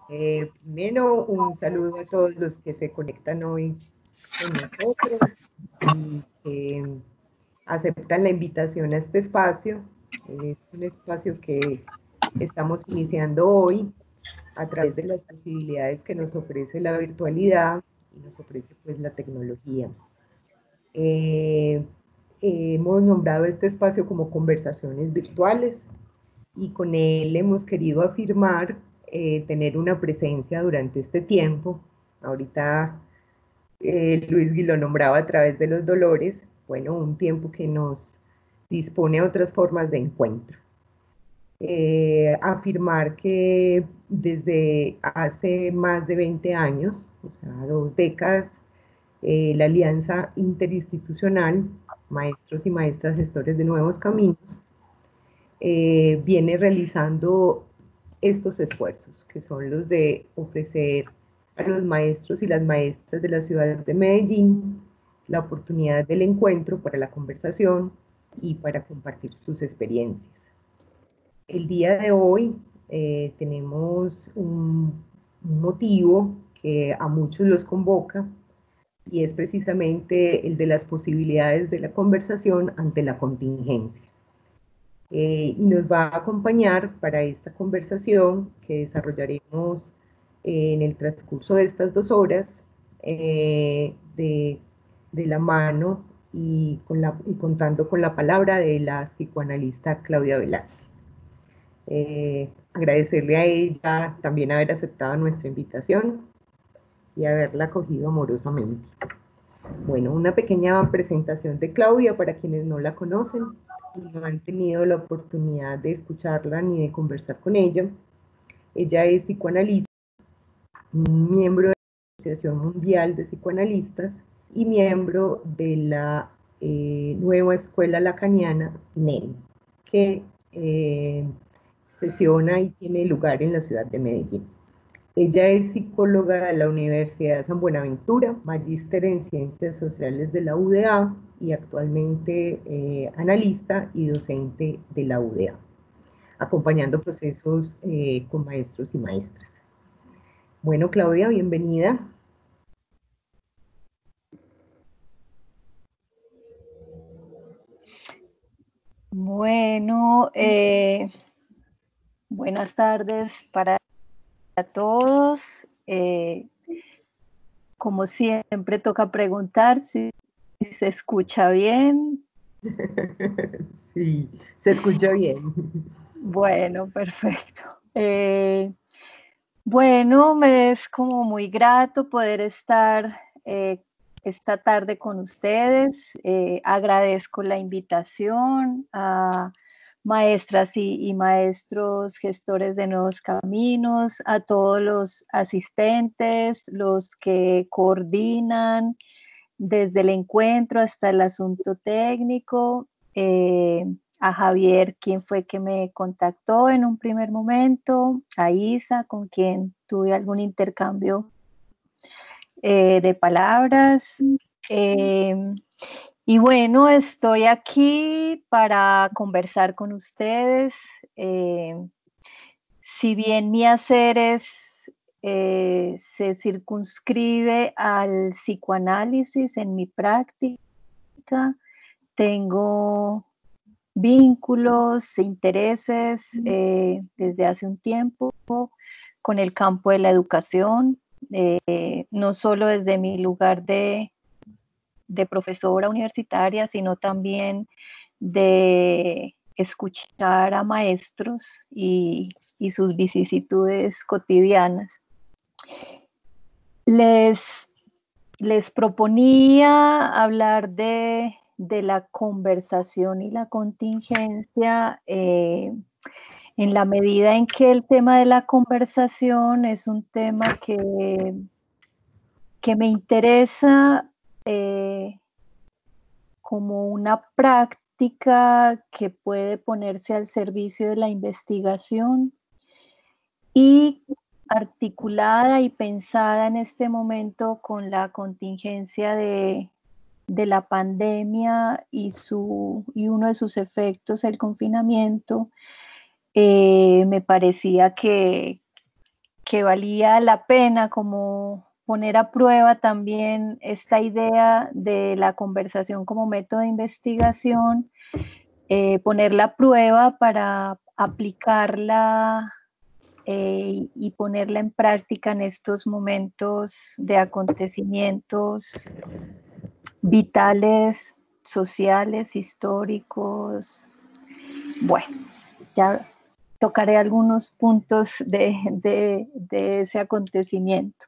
Primero, un saludo a todos los que se conectan hoy con nosotros y que aceptan la invitación a este espacio. Es un espacio que estamos iniciando hoy a través de las posibilidades que nos ofrece la virtualidad y nos ofrece pues la tecnología. Eh, Hemos nombrado este espacio como conversaciones virtuales y con él hemos querido afirmar tener una presencia durante este tiempo. Ahorita Luis Gui lo nombraba a través de los dolores, bueno, un tiempo que nos dispone a otras formas de encuentro. Afirmar que desde hace más de 20 años, o sea, 2 décadas, la Alianza Interinstitucional, Maestros y Maestras Gestores de Nuevos Caminos, viene realizando estos esfuerzos, que son los de ofrecer a los maestros y las maestras de la ciudad de Medellín la oportunidad del encuentro para la conversación y para compartir sus experiencias. El día de hoy tenemos un motivo que a muchos los convoca y es precisamente el de las posibilidades de la conversación ante la contingencia. Y nos va a acompañar para esta conversación que desarrollaremos en el transcurso de estas 2 horas de la mano y contando con la palabra de la psicoanalista Claudia Velázquez. Agradecerle a ella también haber aceptado nuestra invitación y haberla acogido amorosamente. Bueno, una pequeña presentación de Claudia para quienes no la conocen y no han tenido la oportunidad de escucharla ni de conversar con ella. Ella es psicoanalista, miembro de la Asociación Mundial de Psicoanalistas y miembro de la nueva escuela lacaniana NEL, que sesiona y tiene lugar en la ciudad de Medellín. Ella es psicóloga de la Universidad de San Buenaventura, magíster en Ciencias Sociales de la UDA y actualmente analista y docente de la UDA, acompañando procesos con maestros y maestras. Bueno, Claudia, bienvenida. Bueno, buenas tardes para todos. Como siempre, toca preguntar si se escucha bien. Sí, se escucha bien. Bueno, perfecto. Bueno, me es como muy grato poder estar esta tarde con ustedes. Agradezco la invitación a maestras y maestros gestores de nuevos caminos, a todos los asistentes, los que coordinan desde el encuentro hasta el asunto técnico, a Javier, quien fue que me contactó en un primer momento, a Isa, con quien tuve algún intercambio de palabras. Y bueno, estoy aquí para conversar con ustedes. Si bien mi hacer se circunscribe al psicoanálisis en mi práctica, tengo vínculos, intereses desde hace un tiempo con el campo de la educación, no solo desde mi lugar de profesora universitaria, sino también de escuchar a maestros y sus vicisitudes cotidianas. Les proponía hablar de la conversación y la contingencia en la medida en que el tema de la conversación es un tema que me interesa como una práctica que puede ponerse al servicio de la investigación y articulada y pensada en este momento con la contingencia de la pandemia y uno de sus efectos, el confinamiento, me parecía que que valía la pena como poner a prueba también esta idea de la conversación como método de investigación, ponerla a prueba para aplicarla y ponerla en práctica en estos momentos de acontecimientos vitales, sociales, históricos. Bueno, ya tocaré algunos puntos de ese acontecimiento.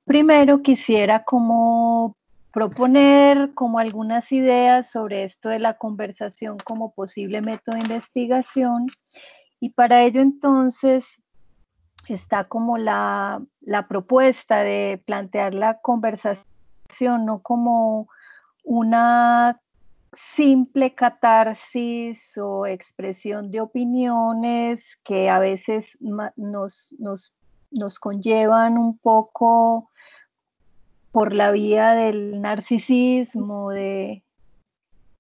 Primero quisiera como proponer como algunas ideas sobre esto de la conversación como posible método de investigación, y para ello entonces está como la propuesta de plantear la conversación no como una simple catarsis o expresión de opiniones que a veces nos conllevan un poco por la vía del narcisismo, de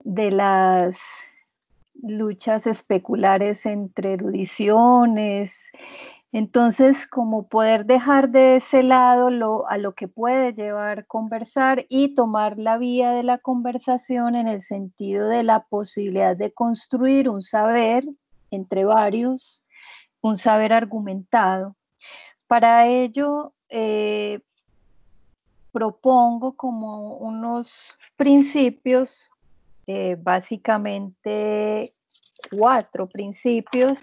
las luchas especulares entre erudiciones. Entonces, como poder dejar de ese lado a lo que puede llevar conversar y tomar la vía de la conversación en el sentido de la posibilidad de construir un saber entre varios, un saber argumentado. Para ello, propongo como unos principios, básicamente 4 principios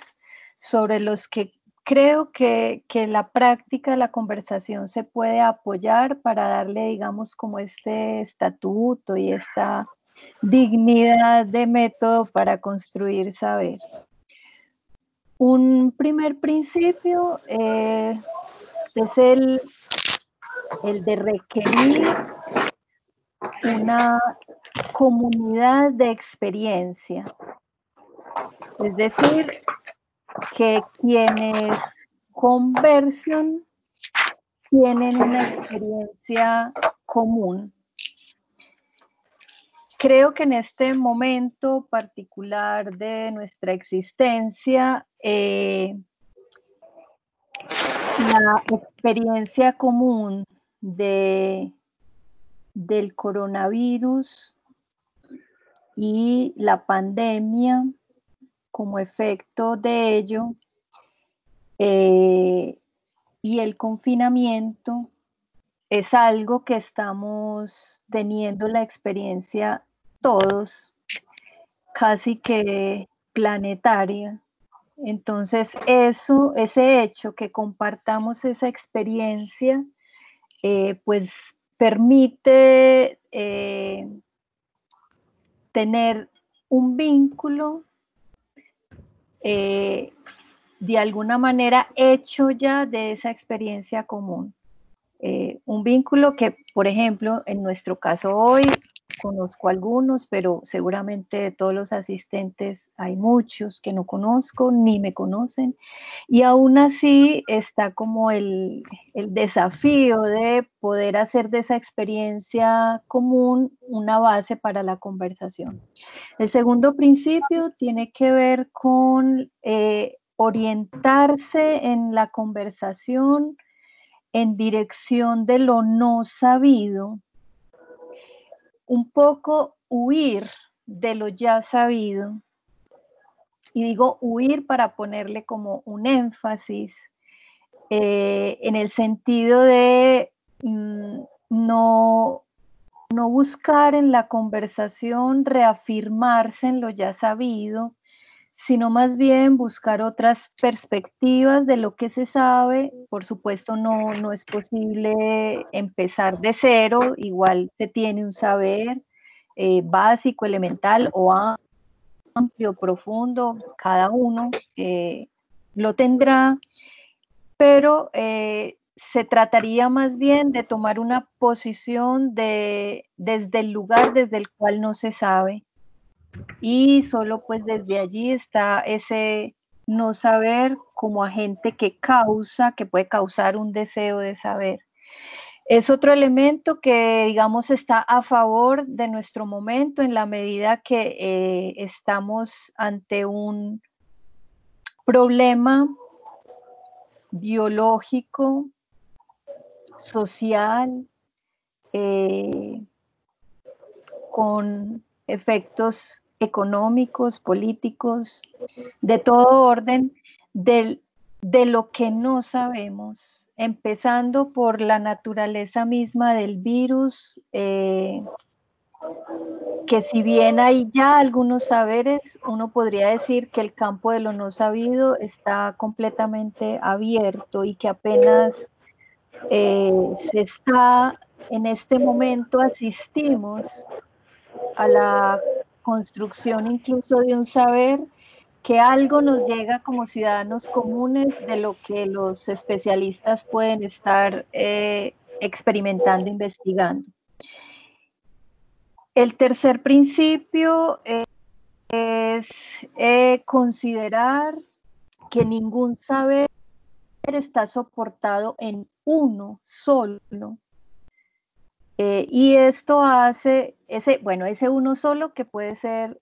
sobre los que creo que la práctica de la conversación se puede apoyar para darle, digamos, como este estatuto y esta dignidad de método para construir saber. Un primer principio es el de requerir una comunidad de experiencia. Es decir, que quienes conversan tienen una experiencia común. Creo que en este momento particular de nuestra existencia, la experiencia común del coronavirus y la pandemia como efecto de ello, y el confinamiento es algo que estamos teniendo la experiencia todos, casi que planetaria. Entonces, ese hecho que compartamos esa experiencia, pues permite tener un vínculo de alguna manera hecho ya de esa experiencia común. Un vínculo que, por ejemplo, en nuestro caso hoy, conozco algunos, pero seguramente de todos los asistentes hay muchos que no conozco ni me conocen, y aún así está como el desafío de poder hacer de esa experiencia común una base para la conversación. El segundo principio tiene que ver con orientarse en la conversación en dirección de lo no sabido, un poco huir de lo ya sabido. Y digo huir para ponerle como un énfasis en el sentido de no buscar en la conversación reafirmarse en lo ya sabido, sino más bien buscar otras perspectivas de lo que se sabe. Por supuesto, no es posible empezar de cero, igual se tiene un saber básico, elemental o amplio, profundo, cada uno lo tendrá, pero se trataría más bien de tomar una posición desde el lugar desde el cual no se sabe, y solo pues desde allí está ese no saber como agente que puede causar un deseo de saber. Es otro elemento que, digamos, está a favor de nuestro momento en la medida que estamos ante un problema biológico, social, con efectos económicos, políticos, de todo orden, de lo que no sabemos, empezando por la naturaleza misma del virus, que si bien hay ya algunos saberes, uno podría decir que el campo de lo no sabido está completamente abierto y que apenas se está, en este momento asistimos a la construcción incluso de un saber que algo nos llega como ciudadanos comunes de lo que los especialistas pueden estar experimentando, investigando. El tercer principio es considerar que ningún saber está soportado en uno solo. Y esto hace ese uno solo, que puede ser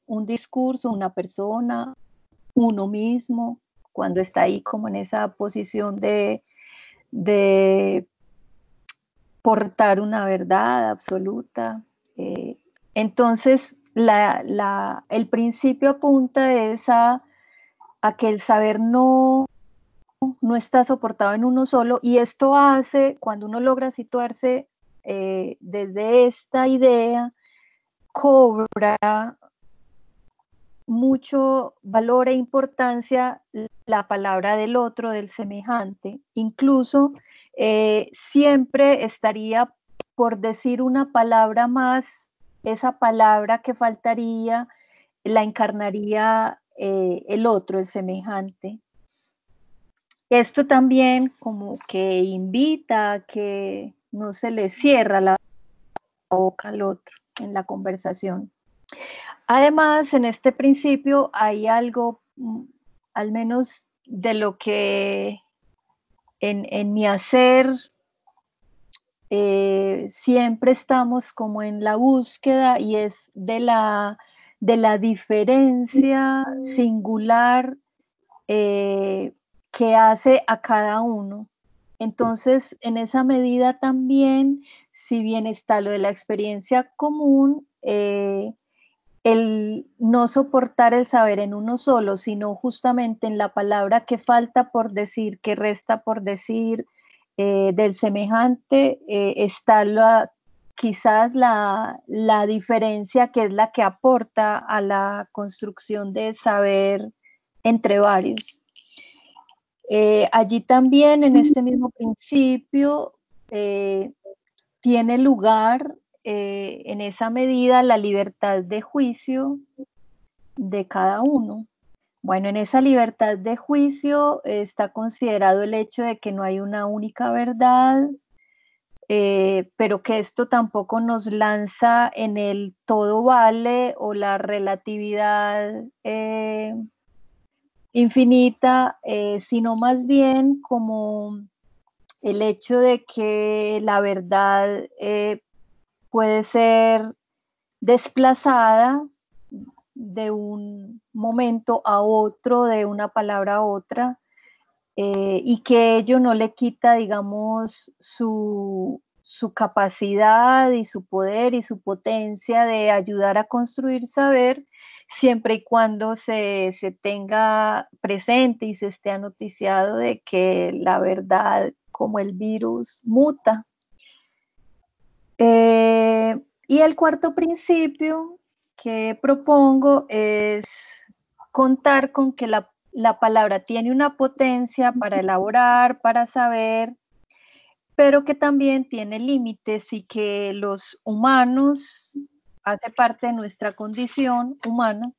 un discurso, una persona, uno mismo, cuando está ahí como en esa posición de portar una verdad absoluta. Entonces, el principio apunta a que el saber no está soportado en uno solo, y esto hace, cuando uno logra situarse desde esta idea, cobra mucho valor e importancia la palabra del otro, del semejante. Incluso siempre estaría por decir una palabra más, esa palabra que faltaría la encarnaría el otro, el semejante. Esto también como que invita a que no se le cierra la boca al otro en la conversación. Además, en este principio hay algo, al menos de lo que en mi hacer siempre estamos como en la búsqueda, y es de la diferencia singular que hace a cada uno. Entonces, en esa medida también, si bien está lo de la experiencia común, el no soportar el saber en uno solo, sino justamente en la palabra que falta por decir, que resta por decir, del semejante, está quizás la diferencia, que es la que aporta a la construcción de saber entre varios. Allí también, en este mismo principio, tiene lugar en esa medida la libertad de juicio de cada uno. Bueno, en esa libertad de juicio está considerado el hecho de que no hay una única verdad, pero que esto tampoco nos lanza en el todo vale o la relatividad infinita, sino más bien como el hecho de que la verdad puede ser desplazada de un momento a otro, de una palabra a otra, y que ello no le quita, digamos, su capacidad y su poder y su potencia de ayudar a construir saber, siempre y cuando se tenga presente y se esté anoticiado de que la verdad, como el virus, muta. Y el cuarto principio que propongo es contar con que la palabra tiene una potencia para elaborar, para saber, pero que también tiene límites, y que los humanos, hace parte de nuestra condición humana,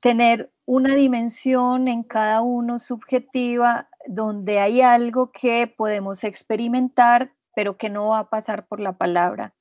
tener una dimensión en cada uno subjetiva, donde hay algo que podemos experimentar, pero que no va a pasar por la palabra,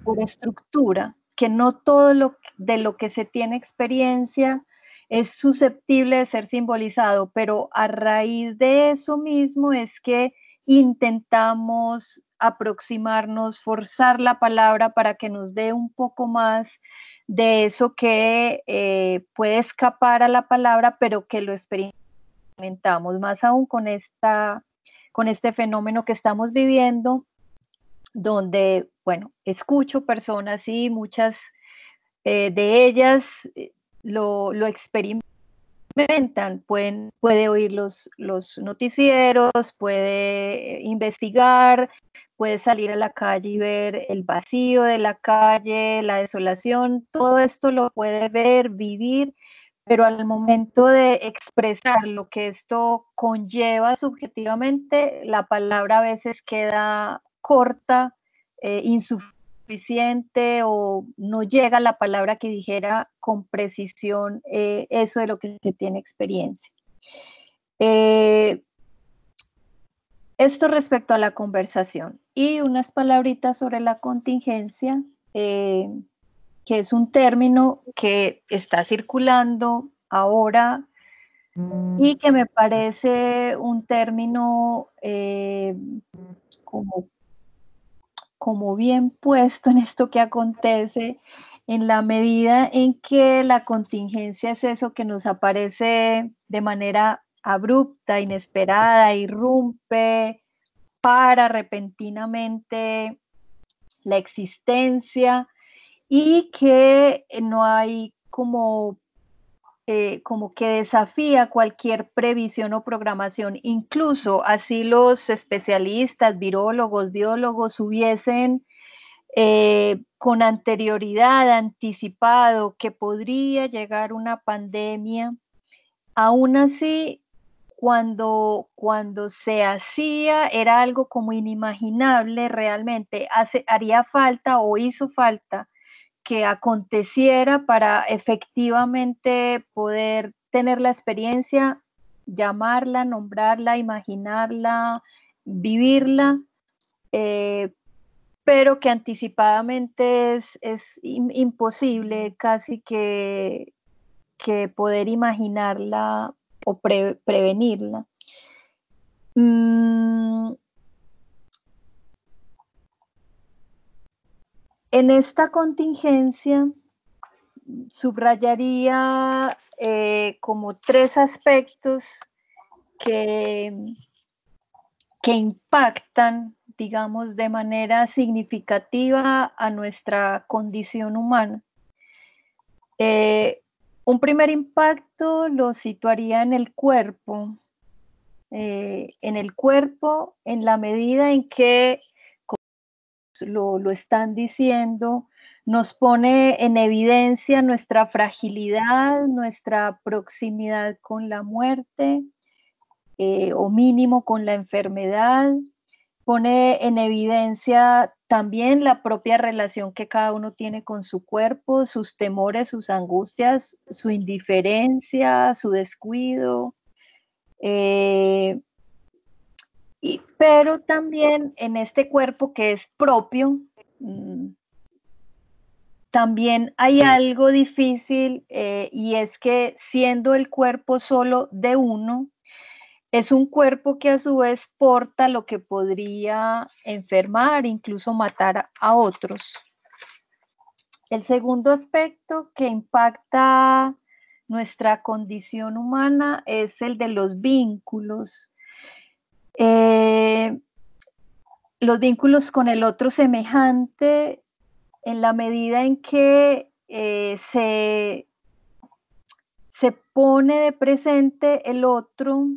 por estructura, que no todo de lo que se tiene experiencia es susceptible de ser simbolizado, pero a raíz de eso mismo es que intentamos aproximarnos, forzar la palabra para que nos dé un poco más de eso que puede escapar a la palabra, pero que lo experimentamos, más aún con este fenómeno que estamos viviendo, donde, bueno, escucho personas y muchas de ellas lo experimentan. Puede oír los noticieros, puede investigar, puede salir a la calle y ver el vacío de la calle, la desolación, todo esto lo puede ver, vivir, pero al momento de expresar lo que esto conlleva subjetivamente, la palabra a veces queda corta, insuficiente, o no llega la palabra que dijera con precisión eso de lo que se tiene experiencia. Esto respecto a la conversación. Y unas palabritas sobre la contingencia, que es un término que está circulando ahora y que me parece un término como bien puesto en esto que acontece, en la medida en que la contingencia es eso que nos aparece de manera abrupta, inesperada, irrumpe, para repentinamente la existencia, y que no hay como que desafía cualquier previsión o programación. Incluso así los especialistas, virólogos, biólogos hubiesen con anterioridad anticipado que podría llegar una pandemia, aún así, cuando se hacía, era algo como inimaginable realmente. Haría falta o hizo falta que aconteciera para efectivamente poder tener la experiencia, llamarla, nombrarla, imaginarla, vivirla, pero que anticipadamente es imposible casi que poder imaginarla o prevenirla. En esta contingencia subrayaría como 3 aspectos que impactan, digamos, de manera significativa a nuestra condición humana. Un primer impacto lo situaría en el cuerpo, en la medida en que, como lo están diciendo, nos pone en evidencia nuestra fragilidad, nuestra proximidad con la muerte, o mínimo con la enfermedad. Pone en evidencia también la propia relación que cada uno tiene con su cuerpo, sus temores, sus angustias, su indiferencia, su descuido. Pero también en este cuerpo que es propio, también hay algo difícil, y es que siendo el cuerpo solo de uno, es un cuerpo que a su vez porta lo que podría enfermar, incluso matar a otros. El segundo aspecto que impacta nuestra condición humana es el de los vínculos. Los vínculos con el otro semejante, en la medida en que se pone de presente el otro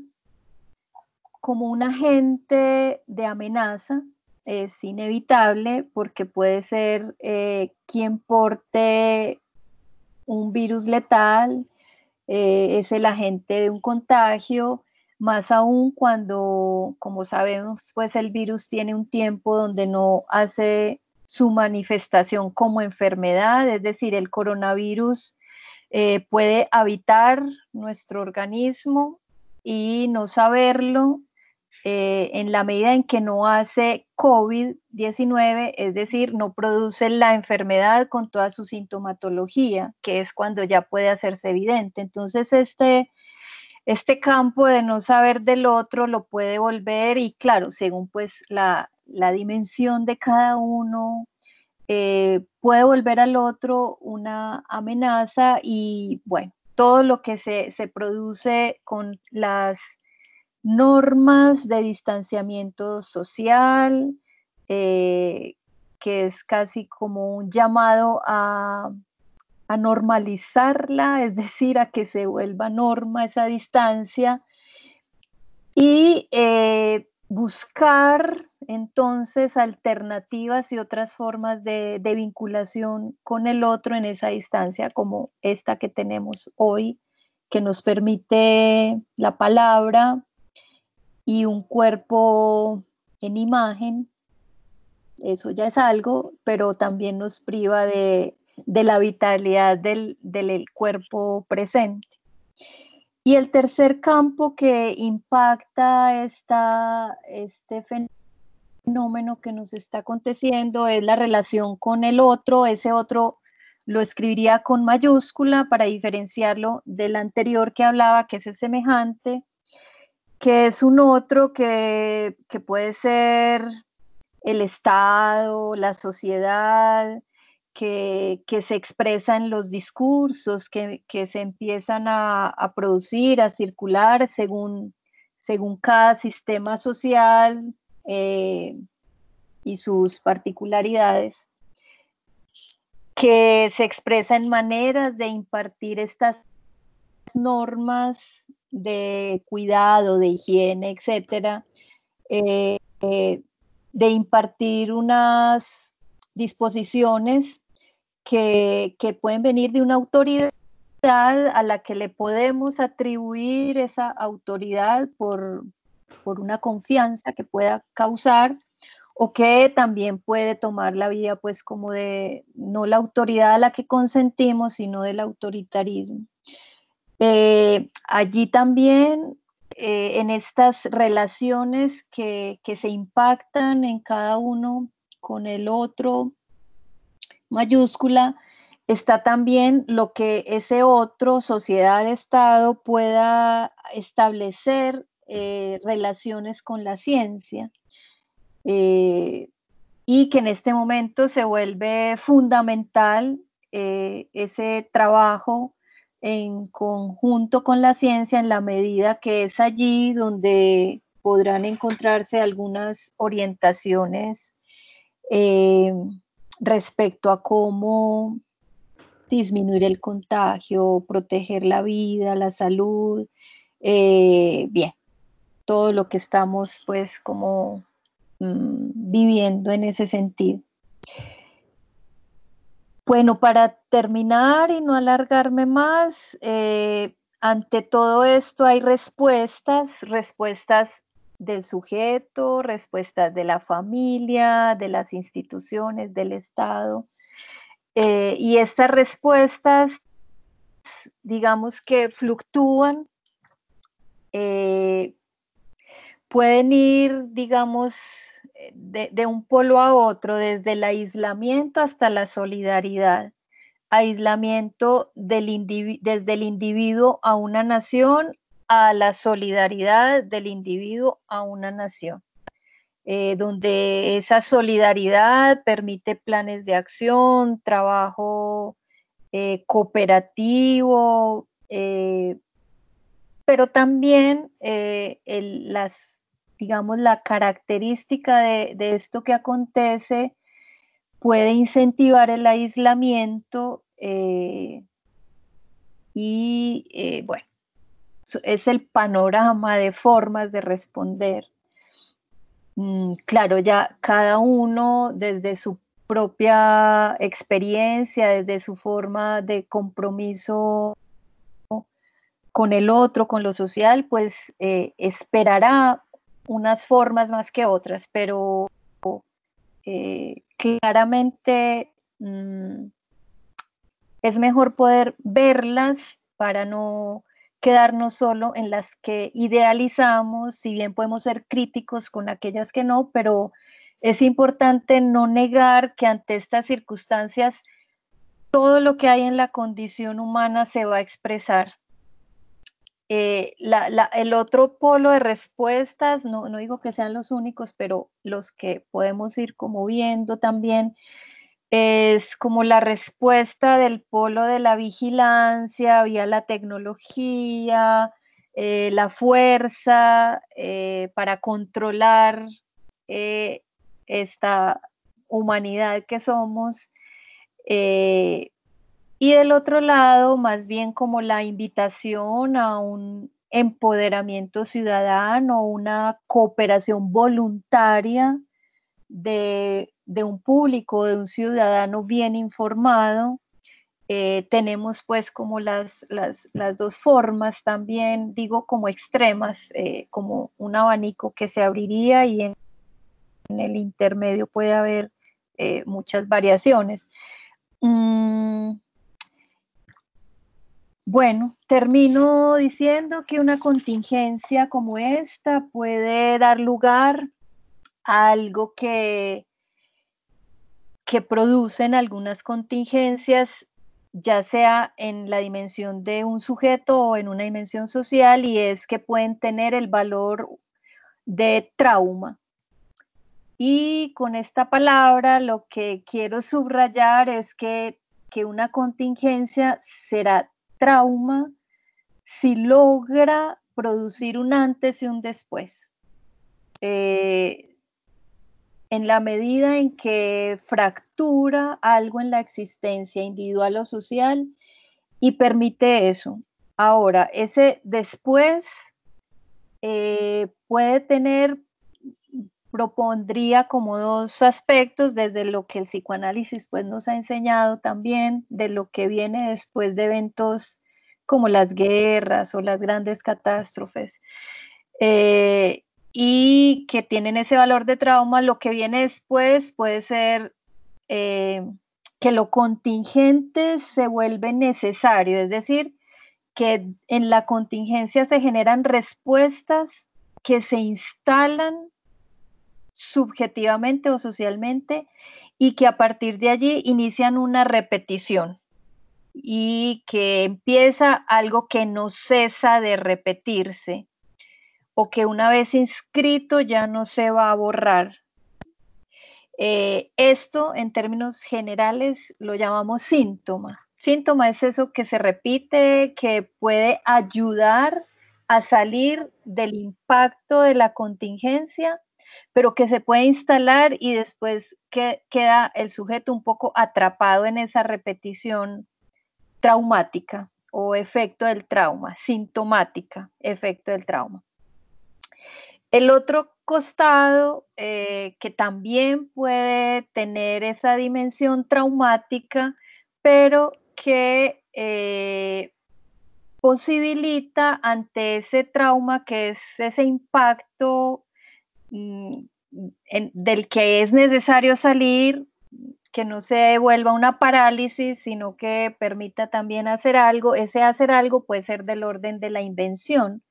como un agente de amenaza. Es inevitable porque puede ser quien porte un virus letal, es el agente de un contagio, más aún cuando, como sabemos, pues el virus tiene un tiempo donde no hace su manifestación como enfermedad, es decir, el coronavirus puede habitar nuestro organismo y no saberlo, en la medida en que no hace COVID-19, es decir, no produce la enfermedad con toda su sintomatología, que es cuando ya puede hacerse evidente. Entonces, este campo de no saber del otro lo puede volver, y claro, según pues la la dimensión de cada uno puede volver al otro una amenaza y bueno, todo lo que se produce con las normas de distanciamiento social, que es casi como un llamado a normalizarla, es decir, a que se vuelva norma esa distancia y buscar entonces alternativas y otras formas de vinculación con el otro en esa distancia, como esta que tenemos hoy, que nos permite la palabra y un cuerpo en imagen. Eso ya es algo, pero también nos priva de la vitalidad del cuerpo presente. Y el tercer campo que impacta este fenómeno que nos está aconteciendo es la relación con el otro. Ese otro lo escribiría con mayúscula para diferenciarlo del anterior que hablaba, que es el semejante, que es un otro que puede ser el Estado, la sociedad, que se expresa en los discursos, que se empiezan a producir, a circular según cada sistema social y sus particularidades, que se expresa en maneras de impartir estas normas de cuidado, de higiene, etcétera, de impartir unas disposiciones que pueden venir de una autoridad a la que le podemos atribuir esa autoridad por una confianza que pueda causar, o que también puede tomar la vía pues como de no la autoridad a la que consentimos, sino del autoritarismo. Allí también en estas relaciones que se impactan en cada uno con el otro, mayúscula, está también lo que ese otro, sociedad, Estado, pueda establecer relaciones con la ciencia. Y que en este momento se vuelve fundamental ese trabajo en conjunto con la ciencia, en la medida que es allí donde podrán encontrarse algunas orientaciones respecto a cómo disminuir el contagio, proteger la vida, la salud, bien, todo lo que estamos pues como viviendo en ese sentido. Bueno, para terminar y no alargarme más, ante todo esto hay respuestas del sujeto, respuestas de la familia, de las instituciones, del Estado, y estas respuestas, digamos que fluctúan, pueden ir, digamos, de un polo a otro, desde el aislamiento hasta la solidaridad. Aislamiento desde el individuo a una nación, a la solidaridad del individuo a una nación, donde esa solidaridad permite planes de acción, trabajo cooperativo, pero también digamos, la característica de esto que acontece puede incentivar el aislamiento y bueno, es el panorama de formas de responder. Claro, ya cada uno desde su propia experiencia, desde su forma de compromiso con el otro, con lo social, pues esperará unas formas más que otras, pero claramente es mejor poder verlas para no quedarnos solo en las que idealizamos, si bien podemos ser críticos con aquellas que no, pero es importante no negar que ante estas circunstancias todo lo que hay en la condición humana se va a expresar. el otro polo de respuestas, no digo que sean los únicos, pero los que podemos ir como viendo también, es como la respuesta del polo de la vigilancia vía la tecnología, la fuerza para controlar esta humanidad que somos. Y del otro lado, más bien como la invitación a un empoderamiento ciudadano, una cooperación voluntaria de un público, de un ciudadano bien informado. Tenemos pues como las dos formas también, digo como extremas, como un abanico que se abriría y en el intermedio puede haber muchas variaciones. Bueno, termino diciendo que una contingencia como esta puede dar lugar a algo que producen algunas contingencias, ya sea en la dimensión de un sujeto o en una dimensión social, y es que pueden tener el valor de trauma. Y con esta palabra lo que quiero subrayar es que una contingencia será trauma si logra producir un antes y un después. En la medida en que fractura algo en la existencia individual o social y permite eso. Ahora, ese después puede tener, propondría como dos aspectos, desde lo que el psicoanálisis pues, nos ha enseñado también, de lo que viene después de eventos como las guerras o las grandes catástrofes. Y que tienen ese valor de trauma. Lo que viene después puede ser que lo contingente se vuelve necesario, es decir, que en la contingencia se generan respuestas que se instalan subjetivamente o socialmente y que a partir de allí inician una repetición y que empieza algo que no cesa de repetirse o que una vez inscrito ya no se va a borrar. Esto en términos generales lo llamamos síntoma. Síntoma es eso que se repite, que puede ayudar a salir del impacto de la contingencia, pero que se puede instalar y después queda el sujeto un poco atrapado en esa repetición traumática o efecto del trauma, sintomática, efecto del trauma. El otro costado, que también puede tener esa dimensión traumática, pero que posibilita ante ese trauma, que es ese impacto del que es necesario salir, que no se vuelva una parálisis, sino que permita también hacer algo. Ese hacer algo puede ser del orden de la invención.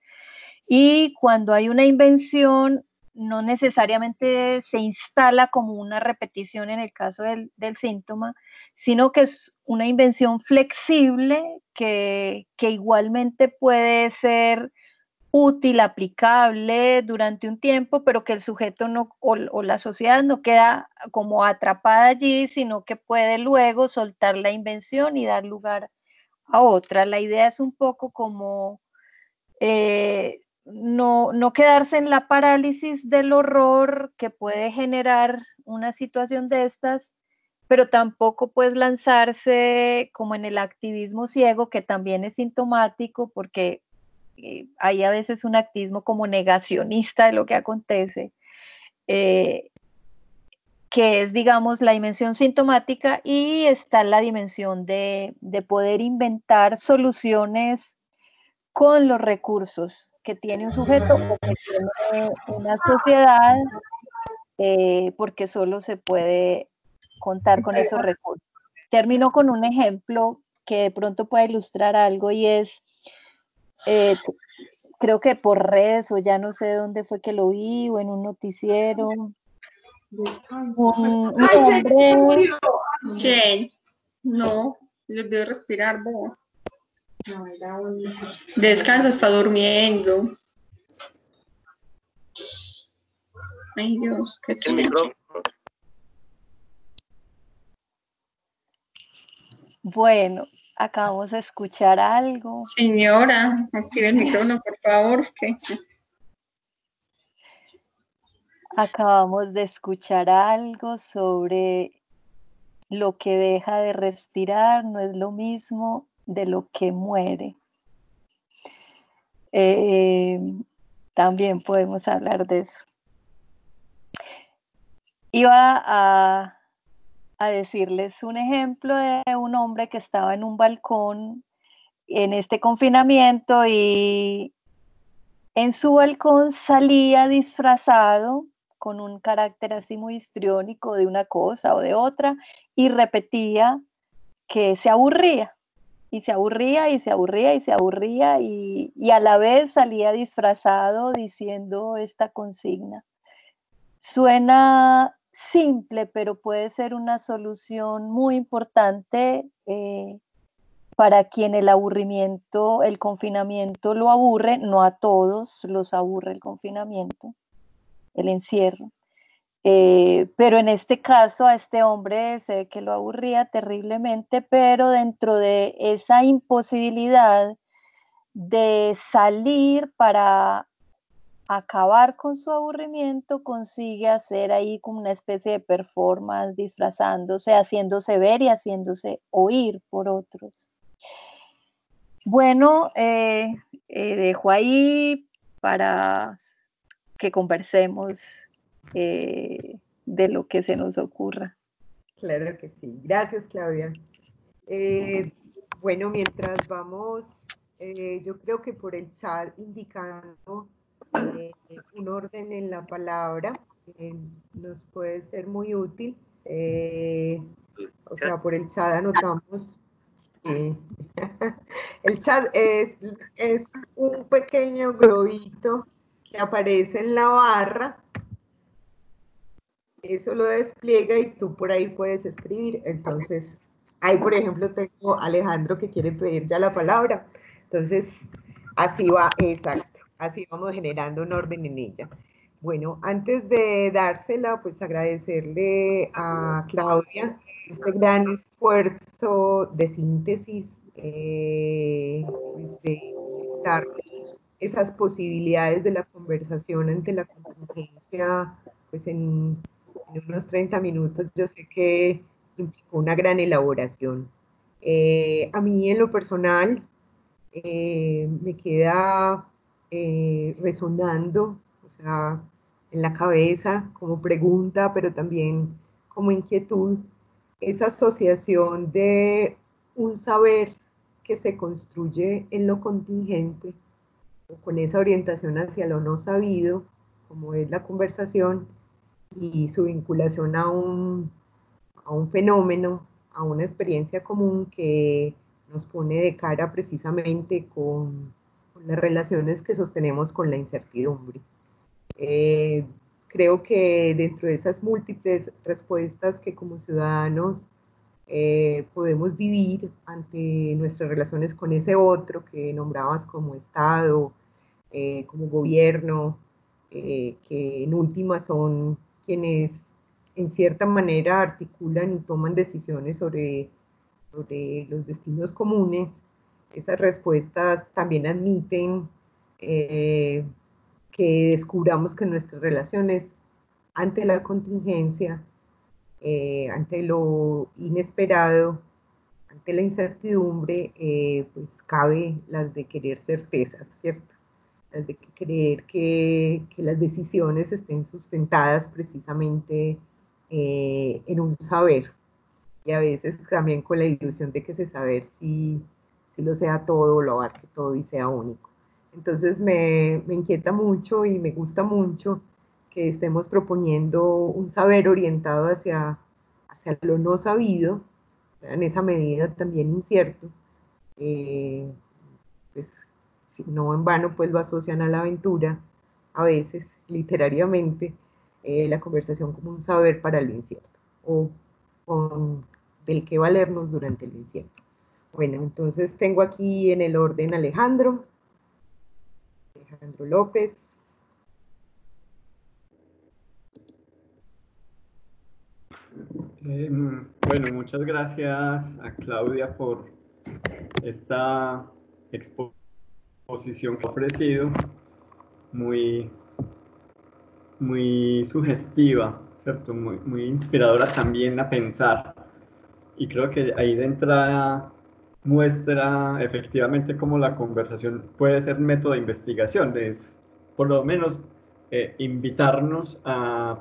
Y cuando hay una invención, no necesariamente se instala como una repetición en el caso del síntoma, sino que es una invención flexible que igualmente puede ser útil, aplicable durante un tiempo, pero que el sujeto no, o la sociedad no queda como atrapada allí, sino que puede luego soltar la invención y dar lugar a otra. La idea es un poco como no quedarse en la parálisis del horror que puede generar una situación de estas, pero tampoco pues lanzarse como en el activismo ciego, que también es sintomático, porque hay a veces un activismo como negacionista de lo que acontece, que es, digamos, la dimensión sintomática, y está la dimensión de poder inventar soluciones con los recursos que tiene un sujeto o que tiene una sociedad, porque solo se puede contar con esos recursos. Termino con un ejemplo que de pronto puede ilustrar algo, y es, creo que por redes, o ya no sé dónde fue que lo vi, o en un noticiero, un hombre... ¿Quién? No, le dio respirar, vos. Descansa, está durmiendo. Ay, Dios, qué tiempo. Bueno, acabamos de escuchar algo. Señora, active el micrófono, por favor. ¿Qué? Acabamos de escuchar algo sobre lo que deja de respirar no es lo mismo de lo que muere. También podemos hablar de eso. Iba a decirles un ejemplo de un hombre que estaba en un balcón en este confinamiento y en su balcón salía disfrazado con un carácter así muy histriónico de una cosa o de otra y repetía que se aburría y se aburría y se aburría y se aburría y a la vez salía disfrazado diciendo esta consigna. Suena simple, pero puede ser una solución muy importante para quien el aburrimiento, el confinamiento lo aburre. No a todos los aburre el confinamiento, el encierro. Pero en este caso a este hombre se ve que lo aburría terriblemente, pero dentro de esa imposibilidad de salir para acabar con su aburrimiento, consigue hacer ahí como una especie de performance, disfrazándose, haciéndose ver y haciéndose oír por otros. Bueno, dejo ahí para que conversemos de lo que se nos ocurra. Claro que sí. Gracias, Claudia. Bueno, mientras vamos, yo creo que por el chat indicando un orden en la palabra nos puede ser muy útil. O sea, por el chat anotamos. El chat es un pequeño globito que aparece en la barra. Eso lo despliega y tú por ahí puedes escribir. Entonces, ahí por ejemplo tengo a Alejandro que quiere pedir ya la palabra. Entonces, así va, exacto. Así vamos generando un orden en ella. Bueno, antes de dársela, pues agradecerle a Claudia este gran esfuerzo de síntesis, pues de dar esas posibilidades de la conversación ante la contingencia, pues en unos 30 minutos. Yo sé que implicó una gran elaboración. A mí en lo personal me queda resonando, o sea, en la cabeza como pregunta, pero también como inquietud, esa asociación de un saber que se construye en lo contingente, o con esa orientación hacia lo no sabido, como es la conversación, y su vinculación a un fenómeno, a una experiencia común que nos pone de cara precisamente con las relaciones que sostenemos con la incertidumbre. Creo que dentro de esas múltiples respuestas que como ciudadanos podemos vivir ante nuestras relaciones con ese otro que nombrabas como Estado, como gobierno, que en última son quienes en cierta manera articulan y toman decisiones sobre los destinos comunes. Esas respuestas también admiten que descubramos que nuestras relaciones ante la contingencia, ante lo inesperado, ante la incertidumbre, pues cabe las de querer certezas, ¿cierto? Las de creer que las decisiones estén sustentadas precisamente en un saber, y a veces también con la ilusión de que ese saber sí lo sea todo, lo abarque todo y sea único. Entonces me inquieta mucho y me gusta mucho que estemos proponiendo un saber orientado hacia lo no sabido, en esa medida también incierto. Pues si no en vano pues lo asocian a la aventura, a veces literariamente, la conversación como un saber para lo incierto, o con, del que valernos durante el incierto. Bueno, entonces tengo aquí en el orden Alejandro López. Bueno, muchas gracias a Claudia por esta exposición que ha ofrecido, muy sugestiva, ¿cierto? Muy inspiradora también a pensar. Y creo que ahí de entrada muestra efectivamente cómo la conversación puede ser método de investigación, es por lo menos invitarnos a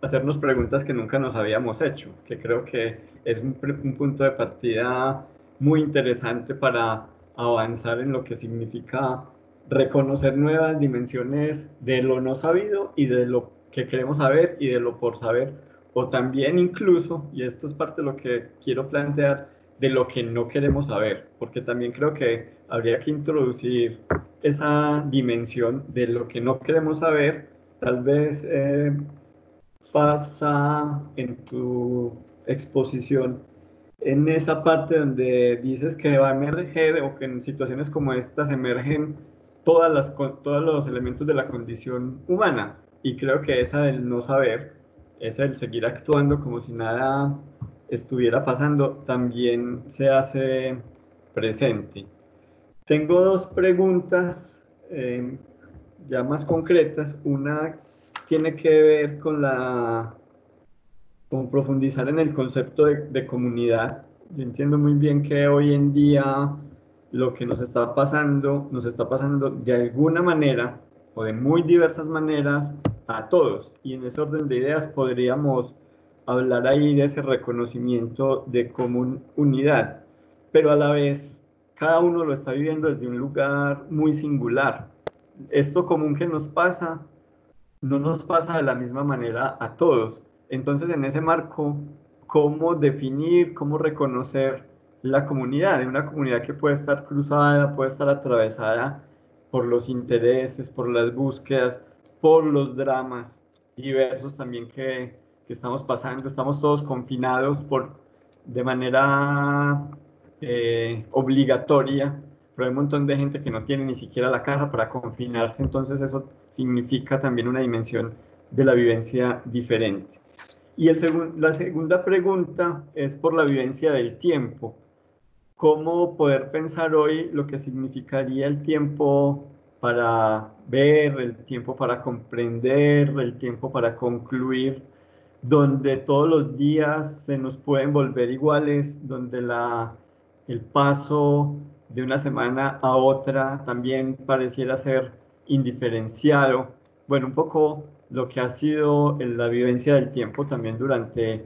hacernos preguntas que nunca nos habíamos hecho, que creo que es un punto de partida muy interesante para avanzar en lo que significa reconocer nuevas dimensiones de lo no sabido y de lo que queremos saber y de lo por saber, o también incluso, y esto es parte de lo que quiero plantear, de lo que no queremos saber, porque también creo que habría que introducir esa dimensión de lo que no queremos saber. Tal vez pasa en tu exposición en esa parte donde dices que va a emerger o que en situaciones como estas emergen todos los elementos de la condición humana. Y creo que esa del no saber, esa del seguir actuando como si nada estuviera pasando, también se hace presente. Tengo dos preguntas ya más concretas. Una tiene que ver con profundizar en el concepto de comunidad. Yo entiendo muy bien que hoy en día lo que nos está pasando de alguna manera o de muy diversas maneras a todos. Y en ese orden de ideas podríamos hablar ahí de ese reconocimiento de comunidad, pero a la vez cada uno lo está viviendo desde un lugar muy singular. Esto común que nos pasa no nos pasa de la misma manera a todos. Entonces, en ese marco, ¿cómo definir, cómo reconocer la comunidad? De una comunidad que puede estar cruzada, puede estar atravesada por los intereses, por las búsquedas, por los dramas diversos también que estamos pasando. Estamos todos confinados de manera obligatoria, pero hay un montón de gente que no tiene ni siquiera la casa para confinarse, entonces eso significa también una dimensión de la vivencia diferente. Y la segunda pregunta es por la vivencia del tiempo. ¿Cómo poder pensar hoy lo que significaría el tiempo para ver, el tiempo para comprender, el tiempo para concluir, donde todos los días se nos pueden volver iguales, donde el paso de una semana a otra también pareciera ser indiferenciado? Bueno, un poco lo que ha sido la vivencia del tiempo también durante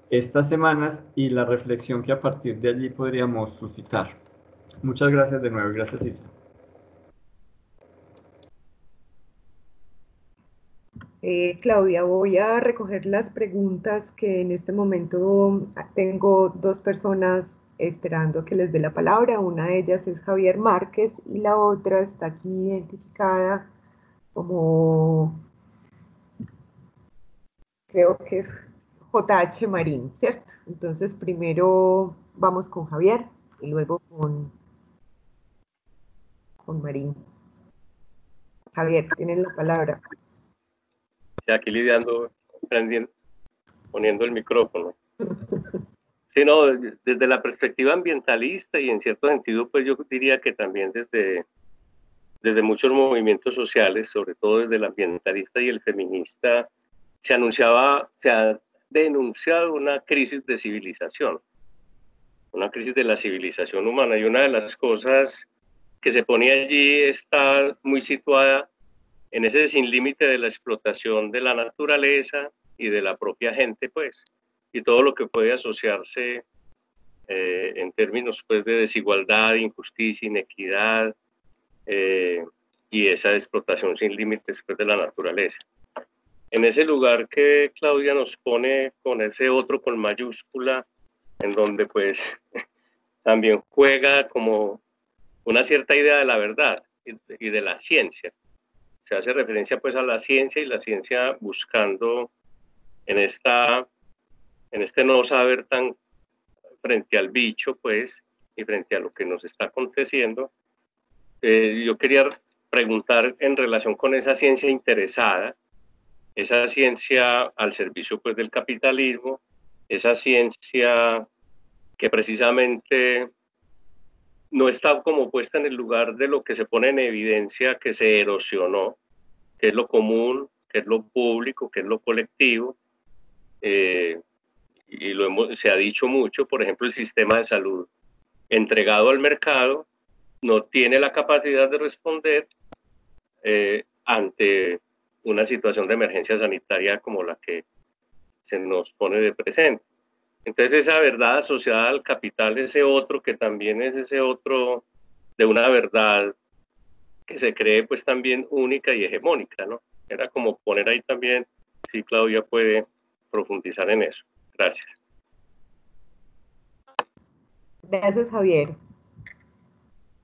estas semanas y la reflexión que a partir de allí podríamos suscitar. Muchas gracias de nuevo. Gracias, Isa. Claudia, voy a recoger las preguntas que en este momento tengo dos personas esperando que les dé la palabra. Una de ellas es Javier Márquez y la otra está aquí identificada como, creo que es JH Marín, ¿cierto? Entonces primero vamos con Javier y luego con Marín. Javier, tienes la palabra. Aquí lidiando, poniendo el micrófono. Sí, no, desde la perspectiva ambientalista y en cierto sentido, pues yo diría que también desde muchos movimientos sociales, sobre todo desde el ambientalista y el feminista, se ha denunciado una crisis de civilización, una crisis de la civilización humana, y una de las cosas que se pone allí está muy situada en ese sin límite de la explotación de la naturaleza y de la propia gente, pues, y todo lo que puede asociarse en términos, pues, de desigualdad, injusticia, inequidad, y esa explotación sin límites, pues, de la naturaleza. En ese lugar que Claudia nos pone con ese otro con mayúscula, en donde, pues, también juega como una cierta idea de la verdad y de la ciencia. Se hace referencia pues a la ciencia, y la ciencia buscando en este no saber tan frente al bicho, pues, y frente a lo que nos está aconteciendo, yo quería preguntar en relación con esa ciencia interesada, esa ciencia al servicio pues del capitalismo, esa ciencia que precisamente no está como puesta en el lugar de lo que se pone en evidencia, que se erosionó, que es lo común, que es lo público, que es lo colectivo, y se ha dicho mucho, por ejemplo, el sistema de salud entregado al mercado no tiene la capacidad de responder ante una situación de emergencia sanitaria como la que se nos pone de presente. Entonces esa verdad asociada al capital, ese otro que también es ese otro de una verdad que se cree pues también única y hegemónica, ¿no? Era como poner ahí también, si Claudia puede profundizar en eso. Gracias. Gracias, Javier.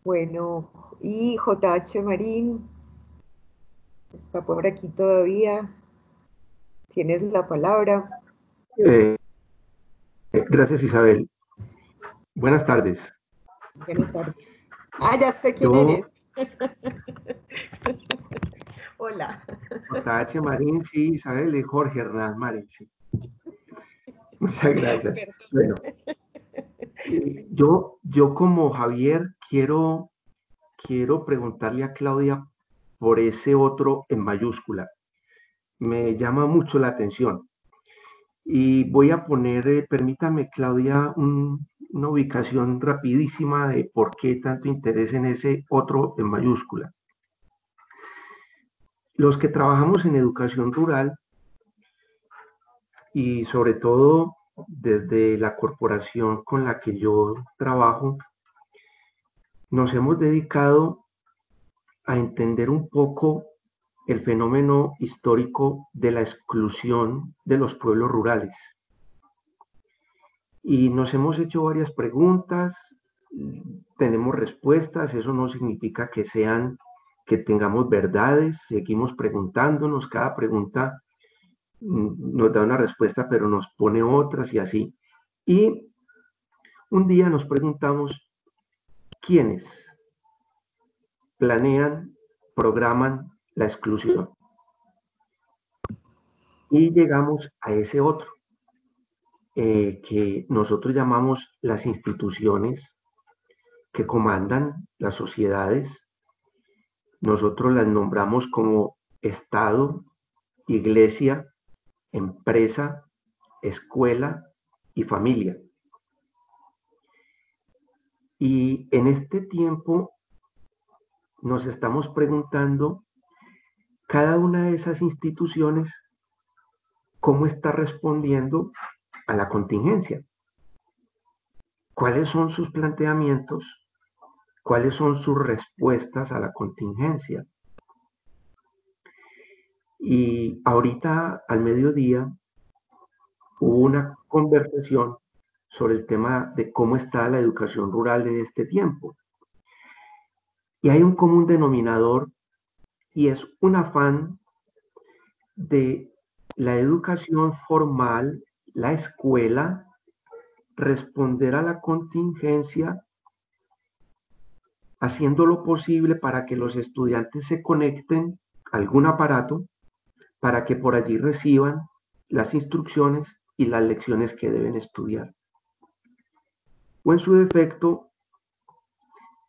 Bueno, y JH Marín está por aquí todavía. Tienes la palabra. Gracias, Isabel. Buenas tardes. Buenas tardes. Ah, ya sé quién eres. Hola. JH Marín, sí, Isabel, y Jorge Hernán Marín, sí. Muchas gracias. Bueno, yo como Javier quiero preguntarle a Claudia por ese otro en mayúscula. Me llama mucho la atención. Y voy a poner, permítame, Claudia, una ubicación rapidísima de por qué tanto interés en ese otro en mayúscula. Los que trabajamos en educación rural y sobre todo desde la corporación con la que yo trabajo, nos hemos dedicado a entender un poco el fenómeno histórico de la exclusión de los pueblos rurales. Y nos hemos hecho varias preguntas, tenemos respuestas, eso no significa que tengamos verdades, seguimos preguntándonos, cada pregunta nos da una respuesta, pero nos pone otras y así. Y un día nos preguntamos, ¿quiénes planean, programan la exclusión? Y llegamos a ese otro, que nosotros llamamos las instituciones que comandan las sociedades. Nosotros las nombramos como Estado, Iglesia, empresa, escuela y familia. Y en este tiempo nos estamos preguntando, cada una de esas instituciones, ¿cómo está respondiendo a la contingencia? ¿Cuáles son sus planteamientos? ¿Cuáles son sus respuestas a la contingencia? Y ahorita al mediodía hubo una conversación sobre el tema de cómo está la educación rural en este tiempo. Y hay un común denominador y es un afán de la educación formal, la escuela, responder a la contingencia haciendo lo posible para que los estudiantes se conecten a algún aparato para que por allí reciban las instrucciones y las lecciones que deben estudiar. O en su defecto,